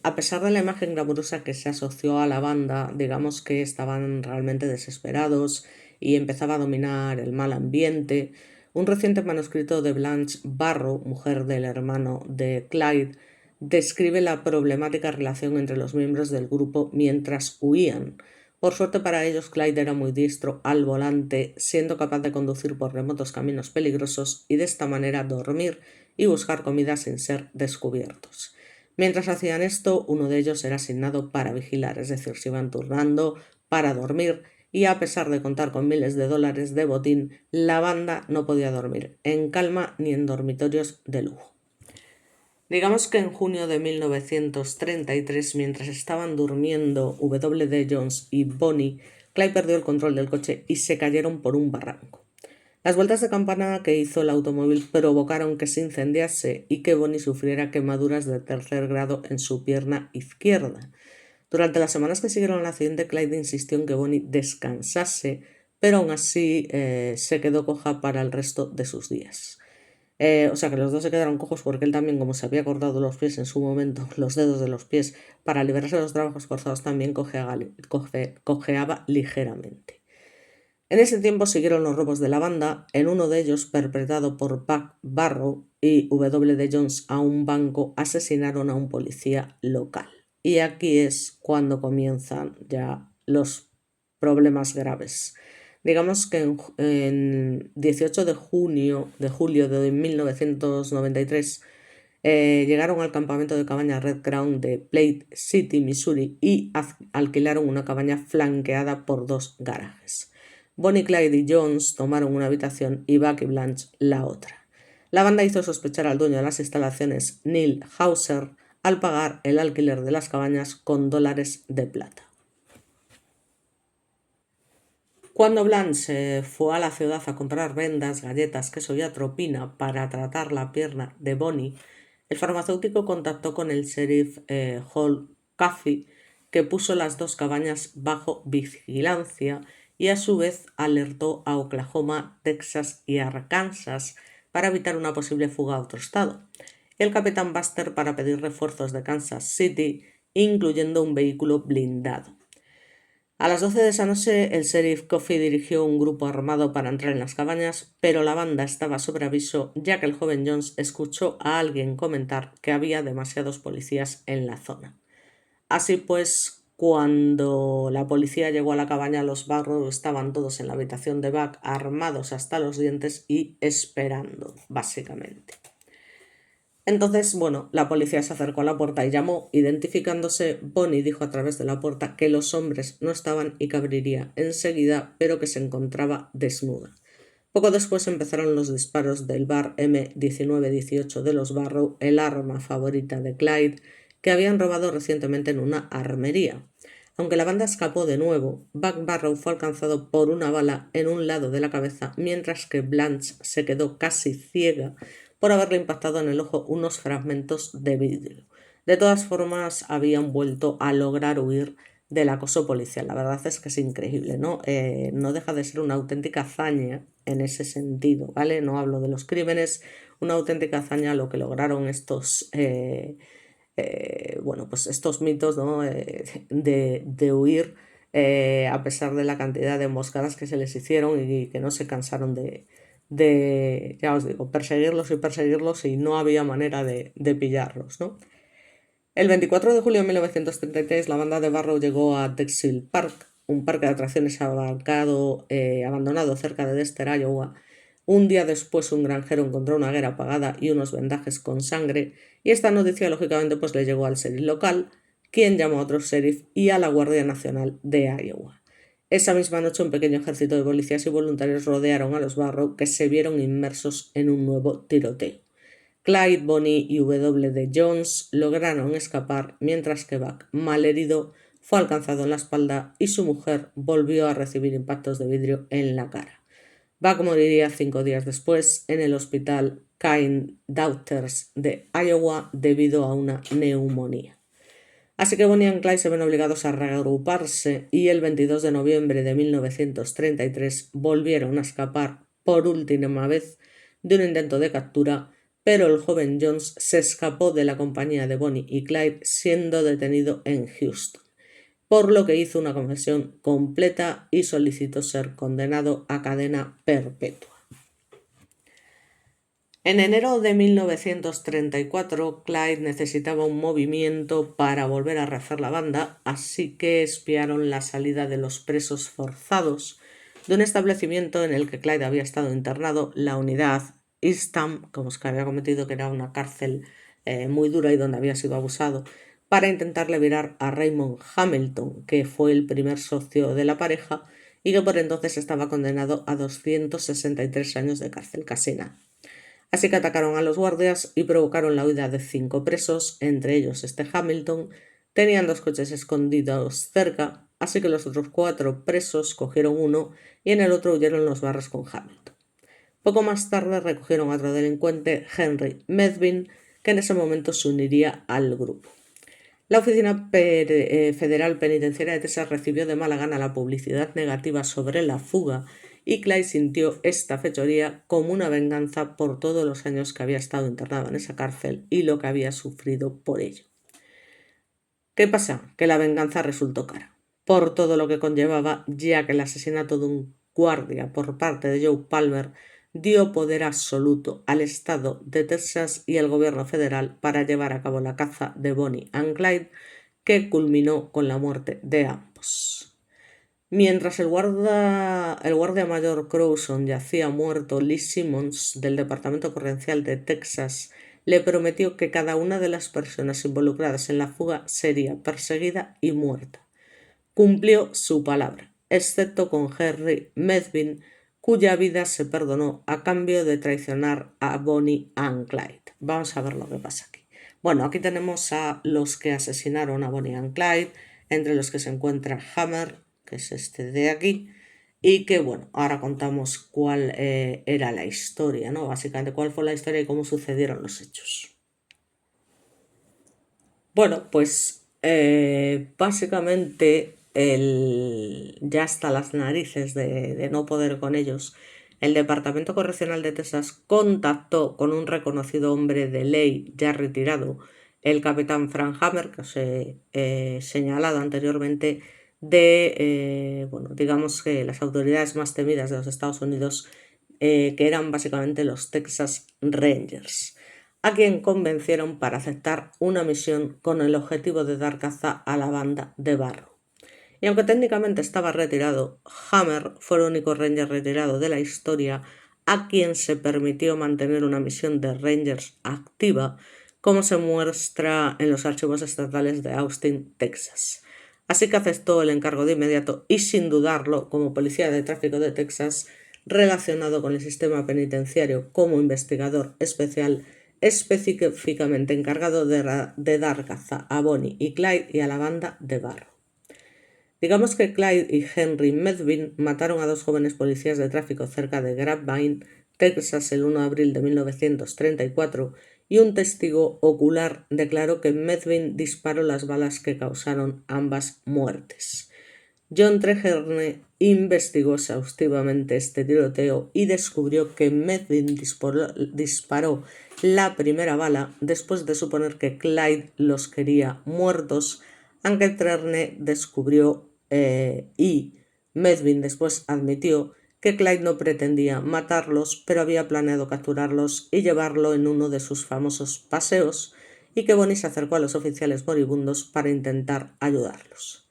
a pesar de la imagen glamurosa que se asoció a la banda, digamos que estaban realmente desesperados y empezaba a dominar el mal ambiente. Un reciente manuscrito de Blanche Barrow, mujer del hermano de Clyde, describe la problemática relación entre los miembros del grupo mientras huían. Por suerte para ellos, Clyde era muy diestro al volante, siendo capaz de conducir por remotos caminos peligrosos y de esta manera dormir y buscar comida sin ser descubiertos. Mientras hacían esto, uno de ellos era asignado para vigilar, es decir, se iban turnando para dormir, y a pesar de contar con miles de dólares de botín, la banda no podía dormir en calma ni en dormitorios de lujo. Digamos que en junio de 1933, mientras estaban durmiendo W.D. Jones y Bonnie, Clyde perdió el control del coche y se cayeron por un barranco. Las vueltas de campana que hizo el automóvil provocaron que se incendiase y que Bonnie sufriera quemaduras de 3er grado en su pierna izquierda. Durante las semanas que siguieron al accidente, Clyde insistió en que Bonnie descansase, pero aún así se quedó coja para el resto de sus días. O sea que los dos se quedaron cojos porque él también, como se había cortado los pies en su momento, los dedos de los pies, para librarse de los trabajos forzados, también cojeaba ligeramente. En ese tiempo siguieron los robos de la banda, en uno de ellos, perpetrado por Buck Barrow y W.D. Jones, a un banco, asesinaron a un policía local. Y aquí es cuando comienzan ya los problemas graves. Digamos que en 18 de julio de 1993, llegaron al campamento de cabaña Red Ground de Plate City, Missouri, y alquilaron una cabaña flanqueada por 2 garajes. Bonnie, Clyde y Jones tomaron una habitación y Buck y Blanche la otra. La banda hizo sospechar al dueño de las instalaciones, Neil Hauser, al pagar el alquiler de las cabañas con dólares de plata. Cuando Blanche fue a la ciudad a comprar vendas, galletas, queso y atropina para tratar la pierna de Bonnie, el farmacéutico contactó con el sheriff Hall Caffey, que puso las 2 cabañas bajo vigilancia y a su vez alertó a Oklahoma, Texas y Arkansas para evitar una posible fuga a otro estado, y el capitán Buster para pedir refuerzos de Kansas City, incluyendo un vehículo blindado. A las 12 de esa noche, el sheriff Coffey dirigió un grupo armado para entrar en las cabañas, pero la banda estaba sobre aviso ya que el joven Jones escuchó a alguien comentar que había demasiados policías en la zona. Así pues, cuando la policía llegó a la cabaña, los Barrow estaban todos en la habitación de Buck, armados hasta los dientes y esperando, básicamente. Entonces, la policía se acercó a la puerta y llamó. Identificándose, Bonnie dijo a través de la puerta que los hombres no estaban y que abriría enseguida, pero que se encontraba desnuda. Poco después empezaron los disparos del bar M1918 de los Barrow, el arma favorita de Clyde, que habían robado recientemente en una armería. Aunque la banda escapó de nuevo, Buck Barrow fue alcanzado por una bala en un lado de la cabeza, mientras que Blanche se quedó casi ciega por haberle impactado en el ojo unos fragmentos de vidrio. De todas formas, habían vuelto a lograr huir del acoso policial. La verdad es que es increíble, ¿no? No deja de ser una auténtica hazaña en ese sentido, ¿vale? No hablo de los crímenes, una auténtica hazaña lo que lograron estos, pues estos mitos, ¿no? de huir a pesar de la cantidad de emboscadas que se les hicieron y que no se cansaron ya os digo, perseguirlos y no había manera de pillarlos, ¿no? El 24 de julio de 1933 la banda de Barrow llegó a Dexil Park, un parque de atracciones abandonado cerca de Dexter, Iowa. Un día después un granjero encontró una hoguera apagada y unos vendajes con sangre, y esta noticia lógicamente le llegó al sheriff local, quien llamó a otro sheriff y a la Guardia Nacional de Iowa. Esa misma noche un pequeño ejército de policías y voluntarios rodearon a los Barrow, que se vieron inmersos en un nuevo tiroteo. Clyde, Bonnie y W.D. Jones lograron escapar, mientras que Buck, malherido, fue alcanzado en la espalda y su mujer volvió a recibir impactos de vidrio en la cara. Buck moriría 5 días después en el hospital Kind Daughters de Iowa debido a una neumonía. Así que Bonnie y Clyde se ven obligados a reagruparse y el 22 de noviembre de 1933 volvieron a escapar por última vez de un intento de captura, pero el joven Jones se escapó de la compañía de Bonnie y Clyde siendo detenido en Houston, por lo que hizo una confesión completa y solicitó ser condenado a cadena perpetua. En enero de 1934, Clyde necesitaba un movimiento para volver a rehacer la banda, así que espiaron la salida de los presos forzados de un establecimiento en el que Clyde había estado internado, la unidad Eastham, como os había cometido, que era una cárcel muy dura y donde había sido abusado, para intentar liberar a Raymond Hamilton, que fue el primer socio de la pareja y que por entonces estaba condenado a 263 años de cárcel, casi nada. Así que atacaron a los guardias y provocaron la huida de 5 presos, entre ellos Hamilton. Tenían 2 coches escondidos cerca, así que los otros 4 presos cogieron uno y en el otro huyeron los barros con Hamilton. Poco más tarde recogieron a otro delincuente, Henry Medvin, que en ese momento se uniría al grupo. La Oficina Federal Penitenciaria de Texas recibió de mala gana la publicidad negativa sobre la fuga y Clyde sintió esta fechoría como una venganza por todos los años que había estado internado en esa cárcel y lo que había sufrido por ello. ¿Qué pasa? Que la venganza resultó cara, por todo lo que conllevaba, ya que el asesinato de un guardia por parte de Joe Palmer dio poder absoluto al estado de Texas y al gobierno federal para llevar a cabo la caza de Bonnie y Clyde, que culminó con la muerte de ambos. Mientras el guardia mayor Crowson yacía muerto, Lee Simmons, del Departamento Correccional de Texas, le prometió que cada una de las personas involucradas en la fuga sería perseguida y muerta. Cumplió su palabra, excepto con Henry Medvin, cuya vida se perdonó a cambio de traicionar a Bonnie and Clyde. Vamos a ver lo que pasa aquí. Bueno, aquí tenemos a los que asesinaron a Bonnie and Clyde, entre los que se encuentra Hammer, que es este de aquí, y que bueno, ahora contamos cuál era la historia, ¿no? Básicamente cuál fue la historia y cómo sucedieron los hechos. Bueno, pues básicamente ya hasta las narices de no poder con ellos, el Departamento Correccional de Texas contactó con un reconocido hombre de ley ya retirado, el capitán Frank Hammer, que os he señalado anteriormente, bueno, digamos que las autoridades más temidas de los Estados Unidos, que eran básicamente los Texas Rangers, a quien convencieron para aceptar una misión con el objetivo de dar caza a la banda de Barrow. Y aunque técnicamente estaba retirado, Hammer fue el único Ranger retirado de la historia a quien se permitió mantener una misión de Rangers activa, como se muestra en los archivos estatales de Austin, Texas. Así que aceptó el encargo de inmediato y sin dudarlo, como policía de tráfico de Texas, relacionado con el sistema penitenciario como investigador especial, específicamente encargado de dar caza a Bonnie y Clyde y a la banda de Barrow. Digamos que Clyde y Henry Medvin mataron a dos jóvenes policías de tráfico cerca de Grapevine, Texas, el 1 de abril de 1934, y un testigo ocular declaró que Medvin disparó las balas que causaron ambas muertes. John Treherne investigó exhaustivamente este tiroteo y descubrió que Medvin disparó la primera bala después de suponer que Clyde los quería muertos, aunque Treherne descubrió y Medvin después admitió que Clyde no pretendía matarlos, pero había planeado capturarlos y llevarlo en uno de sus famosos paseos, y que Bonnie se acercó a los oficiales moribundos para intentar ayudarlos.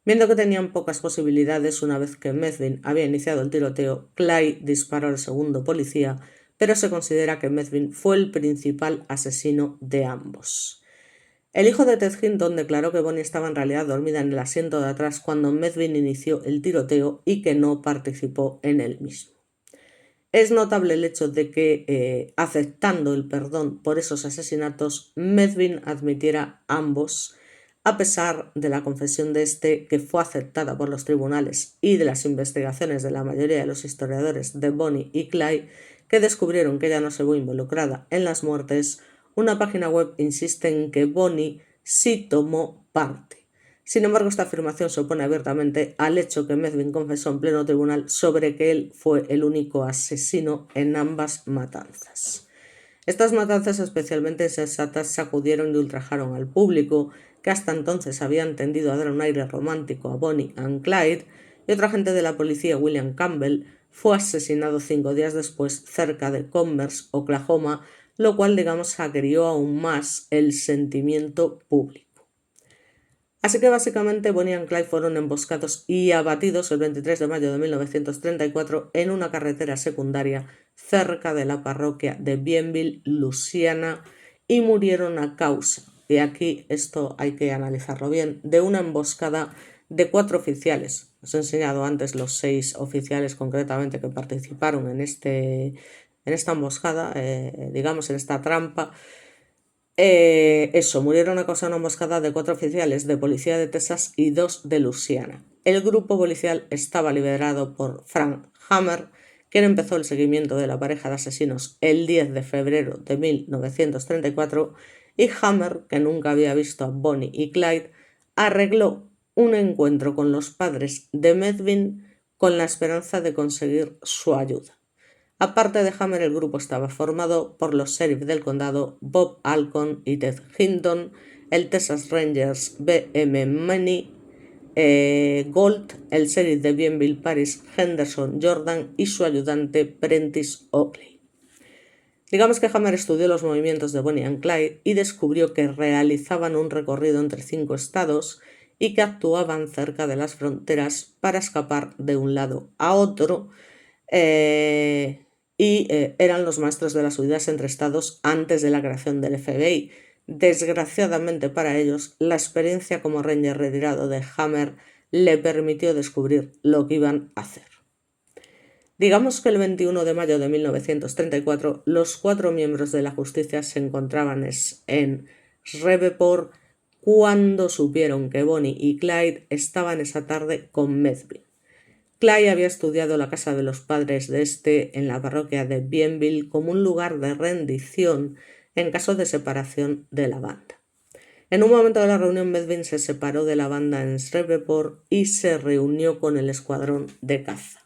Viendo que tenían pocas posibilidades, una vez que Medvin había iniciado el tiroteo, Clyde disparó al segundo policía, pero se considera que Medvin fue el principal asesino de ambos. El hijo de Ted Hinton declaró que Bonnie estaba en realidad dormida en el asiento de atrás cuando Medvin inició el tiroteo y que no participó en él mismo. Es notable el hecho de que, aceptando el perdón por esos asesinatos, Medvin admitiera ambos, a pesar de la confesión de este, que fue aceptada por los tribunales, y de las investigaciones de la mayoría de los historiadores de Bonnie y Clyde, que descubrieron que ella no se vio involucrada en las muertes. Una página web insiste en que Bonnie sí tomó parte. Sin embargo, esta afirmación se opone abiertamente al hecho que Medvin confesó en pleno tribunal sobre que él fue el único asesino en ambas matanzas. Estas matanzas especialmente insensatas sacudieron y ultrajaron al público, que hasta entonces habían tendido a dar un aire romántico a Bonnie and Clyde, y otro agente de la policía, William Campbell, fue asesinado 5 días después cerca de Commerce, Oklahoma, lo cual, digamos, agrió aún más el sentimiento público. Así que básicamente Bonnie and Clyde fueron emboscados y abatidos el 23 de mayo de 1934 en una carretera secundaria cerca de la parroquia de Bienville, Luisiana, y murieron a causa, y aquí esto hay que analizarlo bien, de una emboscada de 4 oficiales. Os he enseñado antes los 6 oficiales concretamente que participaron en esta emboscada, digamos en esta trampa. Murieron a causa de una emboscada de 4 oficiales de policía de Texas y 2 de Luisiana. El grupo policial estaba liderado por Frank Hammer, quien empezó el seguimiento de la pareja de asesinos el 10 de febrero de 1934, y Hammer, que nunca había visto a Bonnie y Clyde, arregló un encuentro con los padres de Medvin con la esperanza de conseguir su ayuda. Aparte de Hammer, el grupo estaba formado por los sheriff del condado Bob Alcon y Ted Hinton, el Texas Rangers B.M. Manny, Gold, el sheriff de Bienville Paris Henderson Jordan y su ayudante Prentice Oakley. Digamos que Hammer estudió los movimientos de Bonnie and Clyde y descubrió que realizaban un recorrido entre 5 estados y que actuaban cerca de las fronteras para escapar de un lado a otro, y y eran los maestros de las huidas entre estados antes de la creación del FBI. Desgraciadamente para ellos, la experiencia como ranger retirado de Hammer le permitió descubrir lo que iban a hacer. Digamos que el 21 de mayo de 1934 los 4 miembros de la justicia se encontraban en Shreveport cuando supieron que Bonnie y Clyde estaban esa tarde con Methvin. Clyde había estudiado la casa de los padres de este en la parroquia de Bienville como un lugar de rendición en caso de separación de la banda. En un momento de la reunión, Methvin se separó de la banda en Shreveport y se reunió con el escuadrón de caza.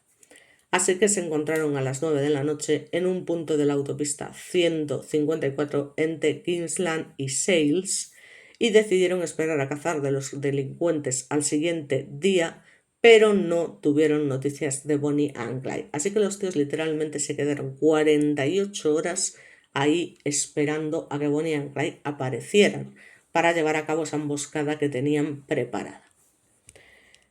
Así que se encontraron a las 9 de la noche en un punto de la autopista 154 entre Kingsland y Sales y decidieron esperar a cazar de los delincuentes al siguiente día, pero no tuvieron noticias de Bonnie and Clyde. Así que los tíos literalmente se quedaron 48 horas ahí esperando a que Bonnie and Clyde aparecieran para llevar a cabo esa emboscada que tenían preparada.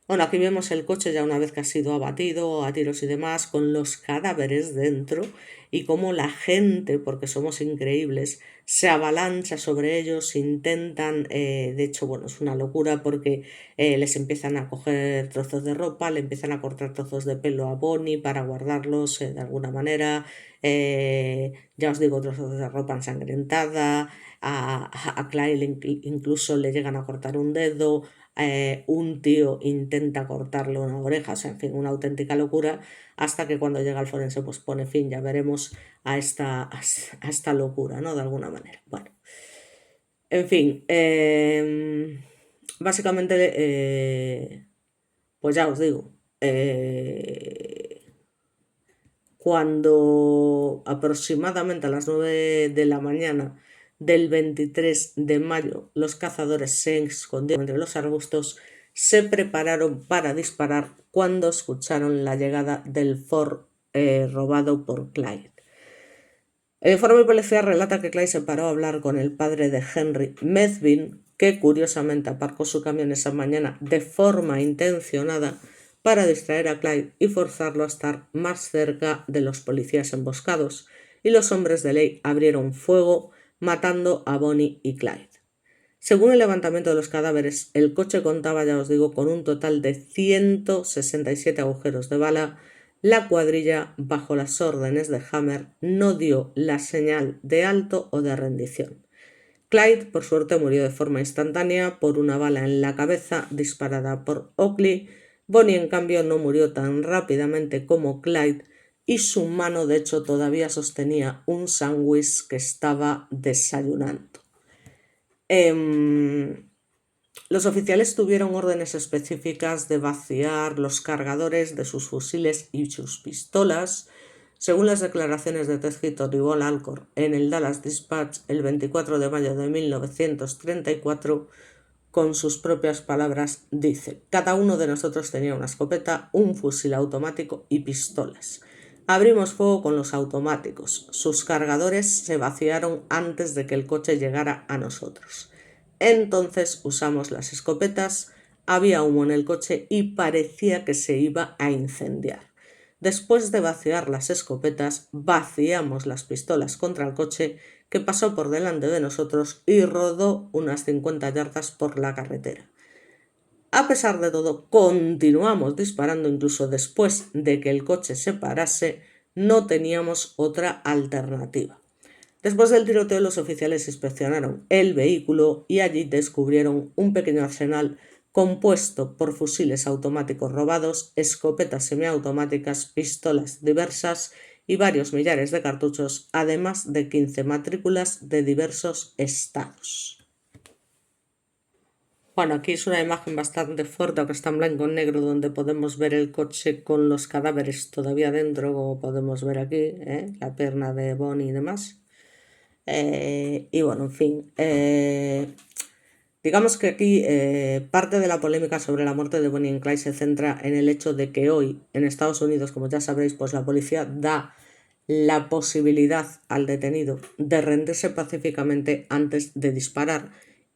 Bueno, aquí vemos el coche ya una vez que ha sido abatido a tiros y demás, con los cadáveres dentro y cómo la gente, porque somos increíbles, se avalancha sobre ellos, intentan, de hecho, bueno, es una locura porque les empiezan a coger trozos de ropa, le empiezan a cortar trozos de pelo a Bonnie para guardarlos de alguna manera, ya os digo, trozos de ropa ensangrentada, a Clyde incluso le llegan a cortar un dedo. Un tío intenta cortarle una oreja, o sea, en fin, una auténtica locura, hasta que cuando llega el forense pues pone fin, ya veremos, a esta locura, ¿no? De alguna manera. Bueno, en fin, básicamente, pues ya os digo, cuando aproximadamente a las 9 de la mañana del 23 de mayo los cazadores se escondieron entre los arbustos, se prepararon para disparar cuando escucharon la llegada del Ford robado por Clyde. El informe policial relata que Clyde se paró a hablar con el padre de Henry, Methvin, que curiosamente aparcó su camión esa mañana de forma intencionada para distraer a Clyde y forzarlo a estar más cerca de los policías emboscados, y los hombres de ley abrieron fuego, matando a Bonnie y Clyde. Según el levantamiento de los cadáveres, el coche contaba, ya os digo, con un total de 167 agujeros de bala. La cuadrilla, bajo las órdenes de Hammer, no dio la señal de alto o de rendición. Clyde, por suerte, murió de forma instantánea por una bala en la cabeza disparada por Oakley. Bonnie, en cambio, no murió tan rápidamente como Clyde y su mano, de hecho, todavía sostenía un sándwich que estaba desayunando. Los oficiales tuvieron órdenes específicas de vaciar los cargadores de sus fusiles y sus pistolas. Según las declaraciones de Ted Hitton y Bob Alcor en el Dallas Dispatch el 24 de mayo de 1934, con sus propias palabras, dice: cada uno de nosotros tenía una escopeta, un fusil automático y pistolas. Abrimos fuego con los automáticos. Sus cargadores se vaciaron antes de que el coche llegara a nosotros. Entonces usamos las escopetas, había humo en el coche y parecía que se iba a incendiar. Después de vaciar las escopetas, vaciamos las pistolas contra el coche, que pasó por delante de nosotros y rodó unas 50 yardas por la carretera. A pesar de todo, continuamos disparando incluso después de que el coche se parase. No teníamos otra alternativa. Después del tiroteo, los oficiales inspeccionaron el vehículo y allí descubrieron un pequeño arsenal compuesto por fusiles automáticos robados, escopetas semiautomáticas, pistolas diversas y varios millares de cartuchos, además de 15 matrículas de diversos estados. Bueno, aquí es una imagen bastante fuerte, que está en blanco y negro, donde podemos ver el coche con los cadáveres todavía dentro, como podemos ver aquí, la pierna de Bonnie y demás. Y bueno, en fin, digamos que aquí parte de la polémica sobre la muerte de Bonnie y Clyde se centra en el hecho de que hoy en Estados Unidos, como ya sabréis, pues la policía da la posibilidad al detenido de rendirse pacíficamente antes de disparar,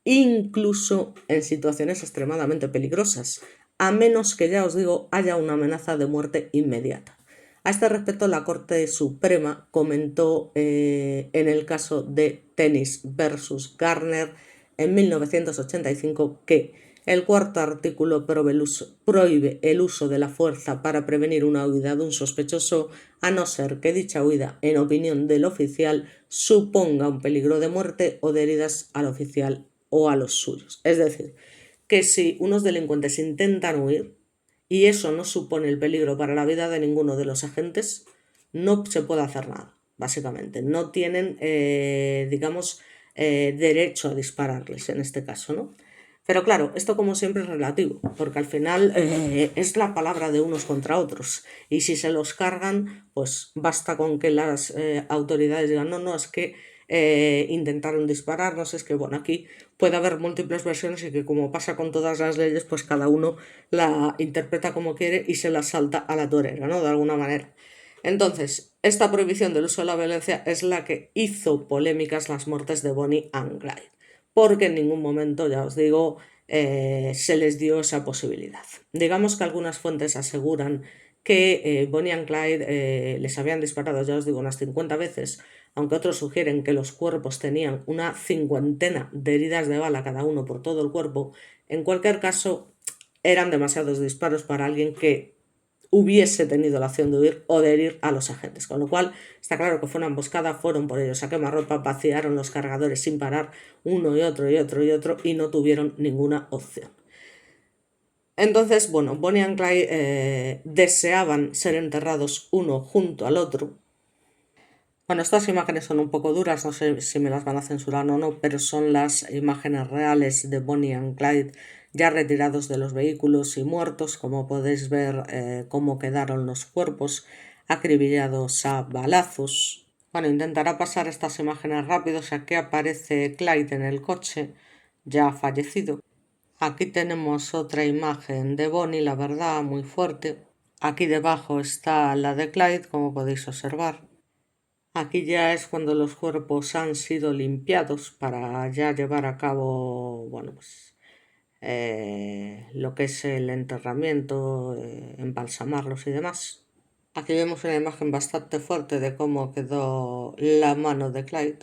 incluso en situaciones extremadamente peligrosas, a menos que, ya os digo, haya una amenaza de muerte inmediata. A este respecto, la Corte Suprema comentó en el caso de Tennis versus Garner en 1985 que el cuarto artículo prohíbe el uso de la fuerza para prevenir una huida de un sospechoso, a no ser que dicha huida, en opinión del oficial, suponga un peligro de muerte o de heridas al oficial o a los suyos. Es decir, que si unos delincuentes intentan huir y eso no supone el peligro para la vida de ninguno de los agentes, no se puede hacer nada, básicamente. No tienen, derecho a dispararles en este caso, ¿no? Pero claro, esto como siempre es relativo, porque al final es la palabra de unos contra otros. Y si se los cargan, pues basta con que las autoridades digan, no, no, es que intentaron dispararnos, es que, bueno, aquí puede haber múltiples versiones y que como pasa con todas las leyes, pues cada uno la interpreta como quiere y se la salta a la torera, ¿no? De alguna manera. Entonces, esta prohibición del uso de la violencia es la que hizo polémicas las muertes de Bonnie and Clyde, porque en ningún momento, ya os digo, se les dio esa posibilidad. Digamos que algunas fuentes aseguran que Bonnie and Clyde les habían disparado, ya os digo, unas 50 veces, aunque otros sugieren que los cuerpos tenían una cincuentena de heridas de bala cada uno por todo el cuerpo. En cualquier caso, eran demasiados disparos para alguien que hubiese tenido la opción de huir o de herir a los agentes, con lo cual está claro que fue una emboscada, fueron por ellos a quemarropa, vaciaron los cargadores sin parar, uno y otro y otro y otro, y no tuvieron ninguna opción. Entonces, bueno, Bonnie and Clyde deseaban ser enterrados uno junto al otro. Bueno, estas imágenes son un poco duras, no sé si me las van a censurar o no, pero son las imágenes reales de Bonnie and Clyde ya retirados de los vehículos y muertos. Como podéis ver, cómo quedaron los cuerpos acribillados a balazos. Bueno, intentaré pasar estas imágenes rápidos. Aquí aparece Clyde en el coche, ya fallecido. Aquí tenemos otra imagen de Bonnie, la verdad, muy fuerte. Aquí debajo está la de Clyde, como podéis observar. Aquí ya es cuando los cuerpos han sido limpiados para ya llevar a cabo, bueno, pues lo que es el enterramiento, embalsamarlos y demás. Aquí vemos una imagen bastante fuerte de cómo quedó la mano de Clyde,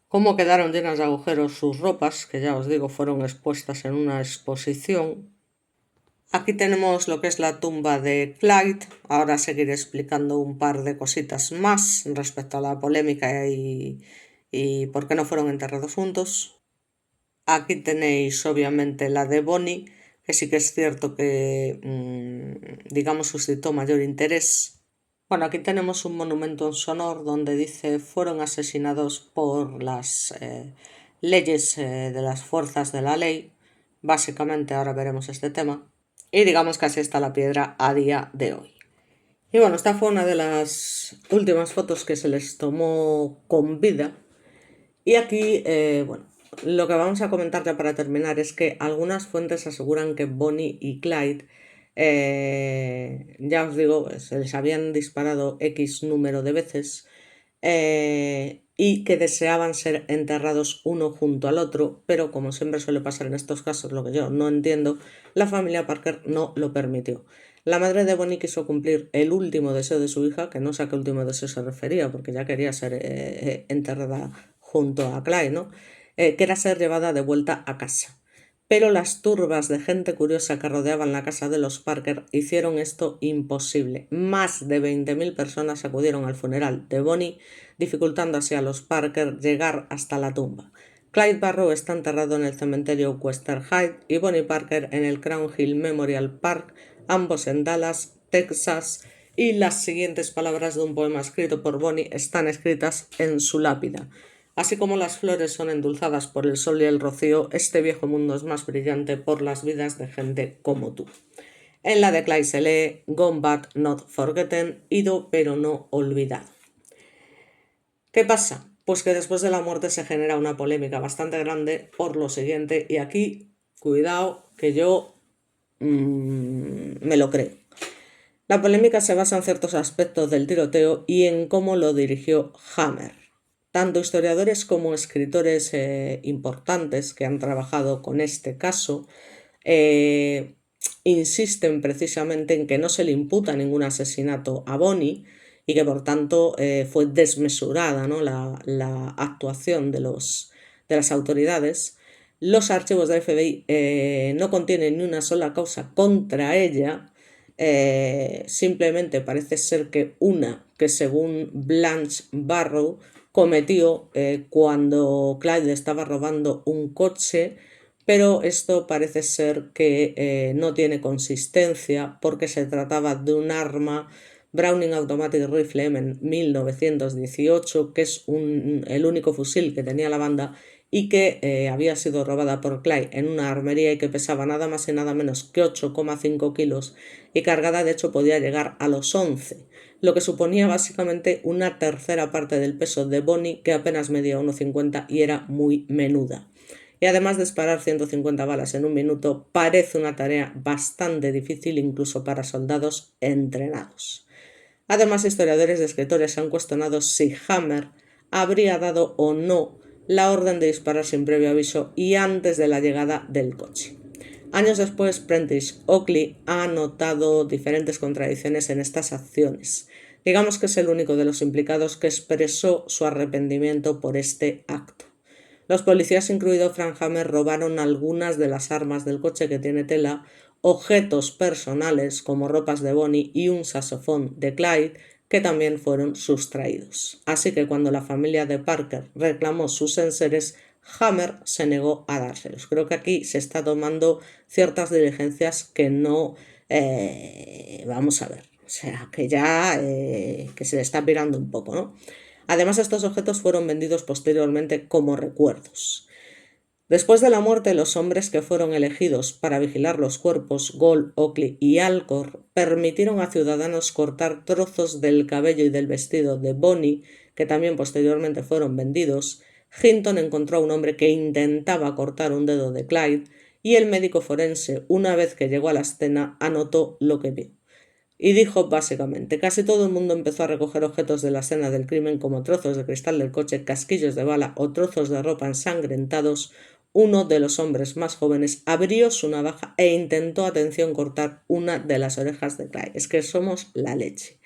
cómo quedaron llenas de agujeros sus ropas, que ya os digo fueron expuestas en una exposición. Aquí tenemos lo que es la tumba de Clyde. Ahora seguiré explicando un par de cositas más respecto a la polémica y por qué no fueron enterrados juntos. Aquí tenéis obviamente la de Bonnie, que sí que es cierto que, digamos, suscitó mayor interés. Bueno, aquí tenemos un monumento en su honor donde dice fueron asesinados por las leyes de las fuerzas de la ley. Básicamente ahora veremos este tema. Y digamos que así está la piedra a día de hoy. Y bueno, esta fue una de las últimas fotos que se les tomó con vida. Y aquí, bueno, lo que vamos a comentar ya para terminar es que algunas fuentes aseguran que Bonnie y Clyde, ya os digo, se les habían disparado X número de veces y que deseaban ser enterrados uno junto al otro, pero como siempre suele pasar en estos casos, lo que yo no entiendo, la familia Parker no lo permitió. La madre de Bonnie quiso cumplir el último deseo de su hija, que no sé a qué último deseo se refería, porque ya quería ser enterrada junto a Clyde, ¿no? Que era ser llevada de vuelta a casa. Pero las turbas de gente curiosa que rodeaban la casa de los Parker hicieron esto imposible. Más de 20.000 personas acudieron al funeral de Bonnie, dificultando así a los Parker llegar hasta la tumba. Clyde Barrow está enterrado en el cementerio Western Heights y Bonnie Parker en el Crown Hill Memorial Park, ambos en Dallas, Texas, y las siguientes palabras de un poema escrito por Bonnie están escritas en su lápida. Así como las flores son endulzadas por el sol y el rocío, este viejo mundo es más brillante por las vidas de gente como tú. En la de Clyde se lee Gone but not forgotten, ido pero no olvidado. ¿Qué pasa? Pues que después de la muerte se genera una polémica bastante grande por lo siguiente, y aquí, cuidado, que yo me lo creo. La polémica se basa en ciertos aspectos del tiroteo y en cómo lo dirigió Hammer. Tanto historiadores como escritores importantes que han trabajado con este caso insisten precisamente en que no se le imputa ningún asesinato a Bonnie y que por tanto fue desmesurada, ¿no?, la actuación de las autoridades. Los archivos del FBI no contienen ni una sola causa contra ella. Simplemente parece ser que una que, según Blanche Barrow, cometió cuando Clyde estaba robando un coche, pero esto parece ser que no tiene consistencia porque se trataba de un arma Browning Automatic Rifle M 1918, que es el único fusil que tenía la banda y que había sido robada por Clyde en una armería y que pesaba nada más y nada menos que 8,5 kilos y cargada de hecho podía llegar a los 11, lo que suponía básicamente una tercera parte del peso de Bonnie, que apenas medía 1,50 y era muy menuda. Y además de disparar 150 balas en un minuto, parece una tarea bastante difícil incluso para soldados entrenados. Además, historiadores y escritores han cuestionado si Hammer habría dado o no la orden de disparar sin previo aviso y antes de la llegada del coche. Años después, Prentice Oakley ha notado diferentes contradicciones en estas acciones. Digamos que es el único de los implicados que expresó su arrepentimiento por este acto. Los policías, incluido Frank Hammer, robaron algunas de las armas del coche que tiene tela, objetos personales como ropas de Bonnie y un saxofón de Clyde, que también fueron sustraídos. Así que cuando la familia de Parker reclamó sus enseres, Hammer se negó a dárselos. Creo que aquí se está tomando ciertas diligencias que no vamos a ver. O sea, que ya que se le está pirando un poco, ¿no? Además, estos objetos fueron vendidos posteriormente como recuerdos. Después de la muerte, los hombres que fueron elegidos para vigilar los cuerpos, Gold, Oakley y Alcor, permitieron a ciudadanos cortar trozos del cabello y del vestido de Bonnie, que también posteriormente fueron vendidos. Hinton encontró a un hombre que intentaba cortar un dedo de Clyde y el médico forense, una vez que llegó a la escena, anotó lo que vio. Y dijo básicamente: casi todo el mundo empezó a recoger objetos de la escena del crimen como trozos de cristal del coche, casquillos de bala o trozos de ropa ensangrentados. Uno de los hombres más jóvenes abrió su navaja e intentó, atención, cortar una de las orejas de Clyde. Es que somos la leche.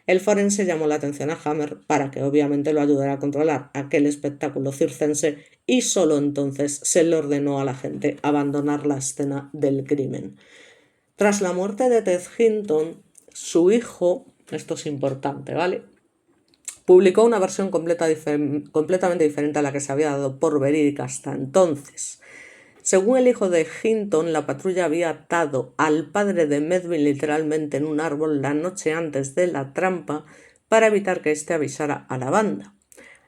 El forense llamó la atención a Hammer para que obviamente lo ayudara a controlar aquel espectáculo circense y solo entonces se le ordenó a la gente abandonar la escena del crimen. Tras la muerte de Ted Hinton, su hijo, esto es importante, ¿vale?, publicó una versión completamente diferente a la que se había dado por verídica hasta entonces. Según el hijo de Hinton, la patrulla había atado al padre de Medvin literalmente en un árbol la noche antes de la trampa para evitar que éste avisara a la banda.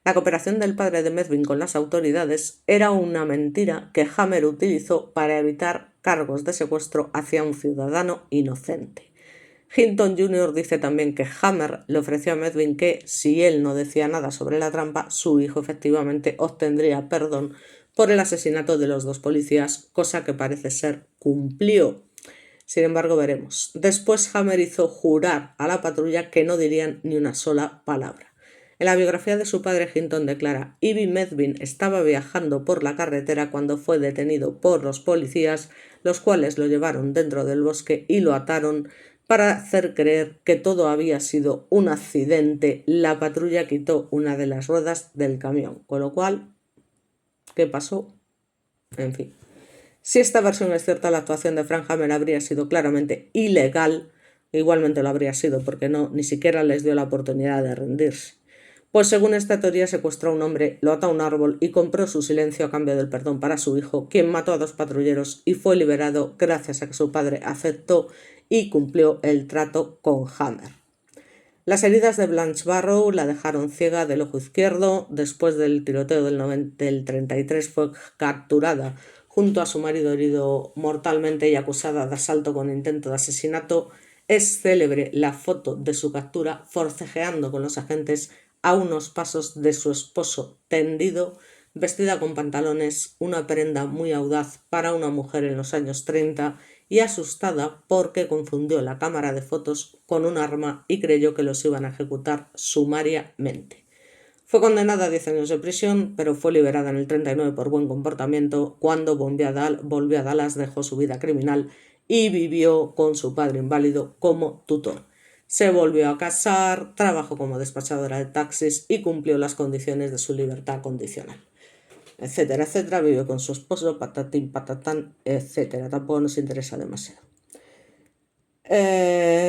La cooperación del padre de Medvin con las autoridades era una mentira que Hammer utilizó para evitar cargos de secuestro hacia un ciudadano inocente. Hinton Jr. dice también que Hammer le ofreció a Medvin que, si él no decía nada sobre la trampa, su hijo efectivamente obtendría perdón por el asesinato de los dos policías, cosa que parece ser cumplió. Sin embargo, veremos. Después Hammer hizo jurar a la patrulla que no dirían ni una sola palabra. En la biografía de su padre, Hinton declara: Ivy Medvin estaba viajando por la carretera cuando fue detenido por los policías, los cuales lo llevaron dentro del bosque y lo ataron para hacer creer que todo había sido un accidente. La patrulla quitó una de las ruedas del camión, con lo cual, ¿qué pasó? En fin. Si esta versión es cierta, la actuación de Frank Hammer habría sido claramente ilegal. Igualmente lo habría sido porque ni siquiera les dio la oportunidad de rendirse. Pues según esta teoría, secuestró a un hombre, lo ató a un árbol y compró su silencio a cambio del perdón para su hijo, quien mató a 2 patrulleros y fue liberado gracias a que su padre aceptó y cumplió el trato con Hammer. Las heridas de Blanche Barrow la dejaron ciega del ojo izquierdo. Después del tiroteo del 33 fue capturada junto a su marido herido mortalmente y acusada de asalto con intento de asesinato. Es célebre la foto de su captura forcejeando con los agentes a unos pasos de su esposo tendido, vestida con pantalones, una prenda muy audaz para una mujer en los años 30, y asustada porque confundió la cámara de fotos con un arma y creyó que los iban a ejecutar sumariamente. Fue condenada a 10 años de prisión, pero fue liberada en el 39 por buen comportamiento. Cuando volvió a Dallas, dejó su vida criminal y vivió con su padre inválido como tutor. Se volvió a casar, trabajó como despachadora de taxis y cumplió las condiciones de su libertad condicional, etcétera, etcétera. Vivió con su esposo, patatín, patatán, etcétera. Tampoco nos interesa demasiado.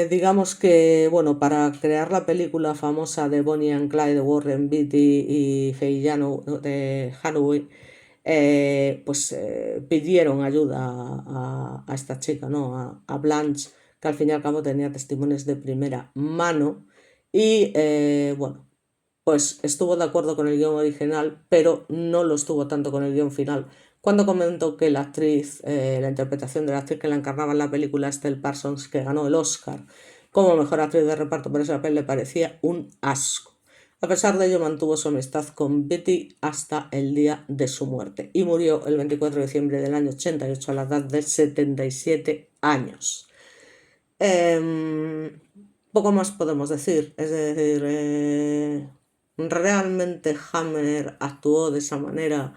Digamos que, bueno, para crear la película famosa de Bonnie and Clyde de Warren Beatty y Faye de Hathaway, pues pidieron ayuda a esta chica, ¿no? A Blanche, que al fin y al cabo tenía testimonios de primera mano y, bueno, pues estuvo de acuerdo con el guión original, pero no lo estuvo tanto con el guión final. Cuando comentó que la actriz, la interpretación de la actriz que la encarnaba en la película, Estelle Parsons, que ganó el Oscar como mejor actriz de reparto por ese papel, le parecía un asco. A pesar de ello, mantuvo su amistad con Betty hasta el día de su muerte y murió el 24 de diciembre del año 88 a la edad de 77 años. Poco más podemos decir, es decir, realmente Hammer actuó de esa manera.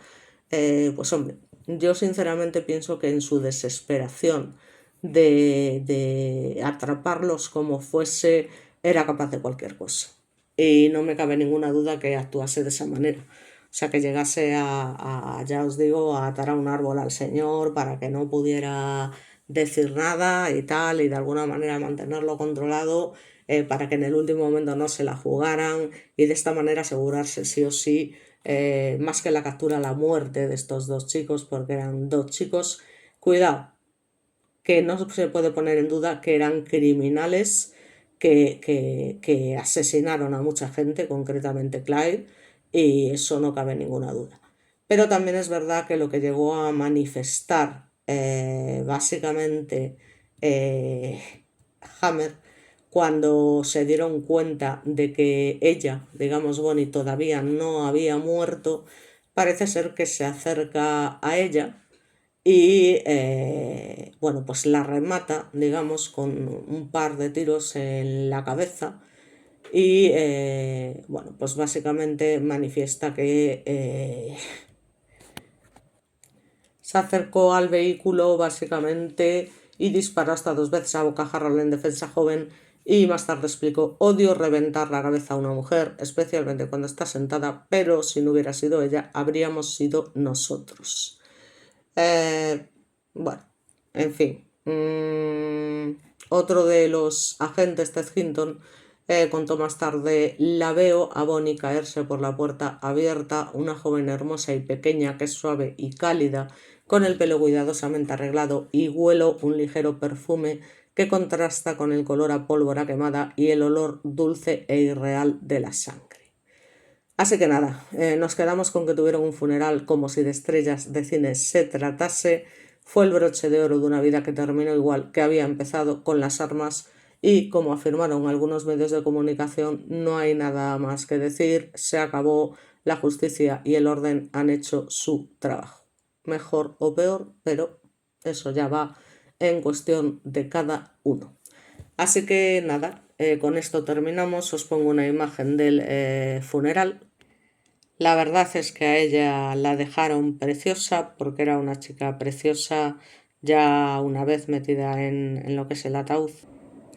Pues hombre, yo sinceramente pienso que en su desesperación de atraparlos como fuese, era capaz de cualquier cosa. Y no me cabe ninguna duda que actuase de esa manera. O sea, que llegase ya os digo, a atar a un árbol al señor para que no pudiera decir nada y tal, y de alguna manera mantenerlo controlado, para que en el último momento no se la jugaran y de esta manera asegurarse sí o sí, más que la captura, la muerte de estos dos chicos, porque eran dos chicos, cuidado, que no se puede poner en duda que eran criminales que asesinaron a mucha gente, concretamente Clyde, y eso no cabe ninguna duda. Pero también es verdad que lo que llegó a manifestar, básicamente, Hammer, cuando se dieron cuenta de que ella, digamos Bonnie, todavía no había muerto, parece ser que se acerca a ella y, bueno, pues la remata, digamos, con un par de tiros en la cabeza y, bueno, pues básicamente manifiesta que, se acercó al vehículo básicamente y disparó hasta 2 veces a bocajarro a la indefensa joven, y más tarde explicó: odio reventar la cabeza a una mujer, especialmente cuando está sentada, pero si no hubiera sido ella, habríamos sido nosotros. Bueno, en fin. Otro de los agentes, Ted Hinton, contó más tarde: la veo a Bonnie caerse por la puerta abierta, una joven hermosa y pequeña que es suave y cálida, con el pelo cuidadosamente arreglado, y huelo un ligero perfume que contrasta con el color a pólvora quemada y el olor dulce e irreal de la sangre. Así que nada, nos quedamos con que tuvieron un funeral como si de estrellas de cine se tratase. Fue el broche de oro de una vida que terminó igual que había empezado, con las armas, y, como afirmaron algunos medios de comunicación, no hay nada más que decir, se acabó, la justicia y el orden han hecho su trabajo. Mejor o peor, pero eso ya va en cuestión de cada uno. Así que nada, con esto terminamos. Os pongo una imagen del, funeral. La verdad es que a ella la dejaron preciosa, porque era una chica preciosa ya una vez metida en lo que es el ataúd.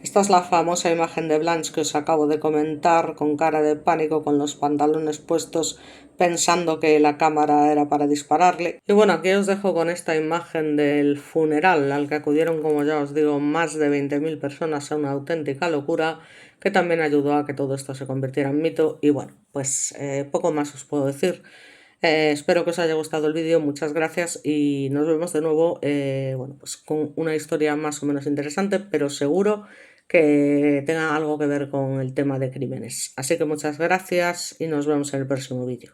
Esta es la famosa imagen de Blanche que os acabo de comentar, con cara de pánico, con los pantalones puestos, pensando que la cámara era para dispararle. Y bueno, aquí os dejo con esta imagen del funeral, al que acudieron, como ya os digo, más de 20.000 personas, a una auténtica locura, que también ayudó a que todo esto se convirtiera en mito. Y bueno, pues poco más os puedo decir. Espero que os haya gustado el vídeo, muchas gracias, y nos vemos de nuevo, bueno, pues con una historia más o menos interesante, pero seguro que tenga algo que ver con el tema de crímenes. Así que muchas gracias y nos vemos en el próximo vídeo.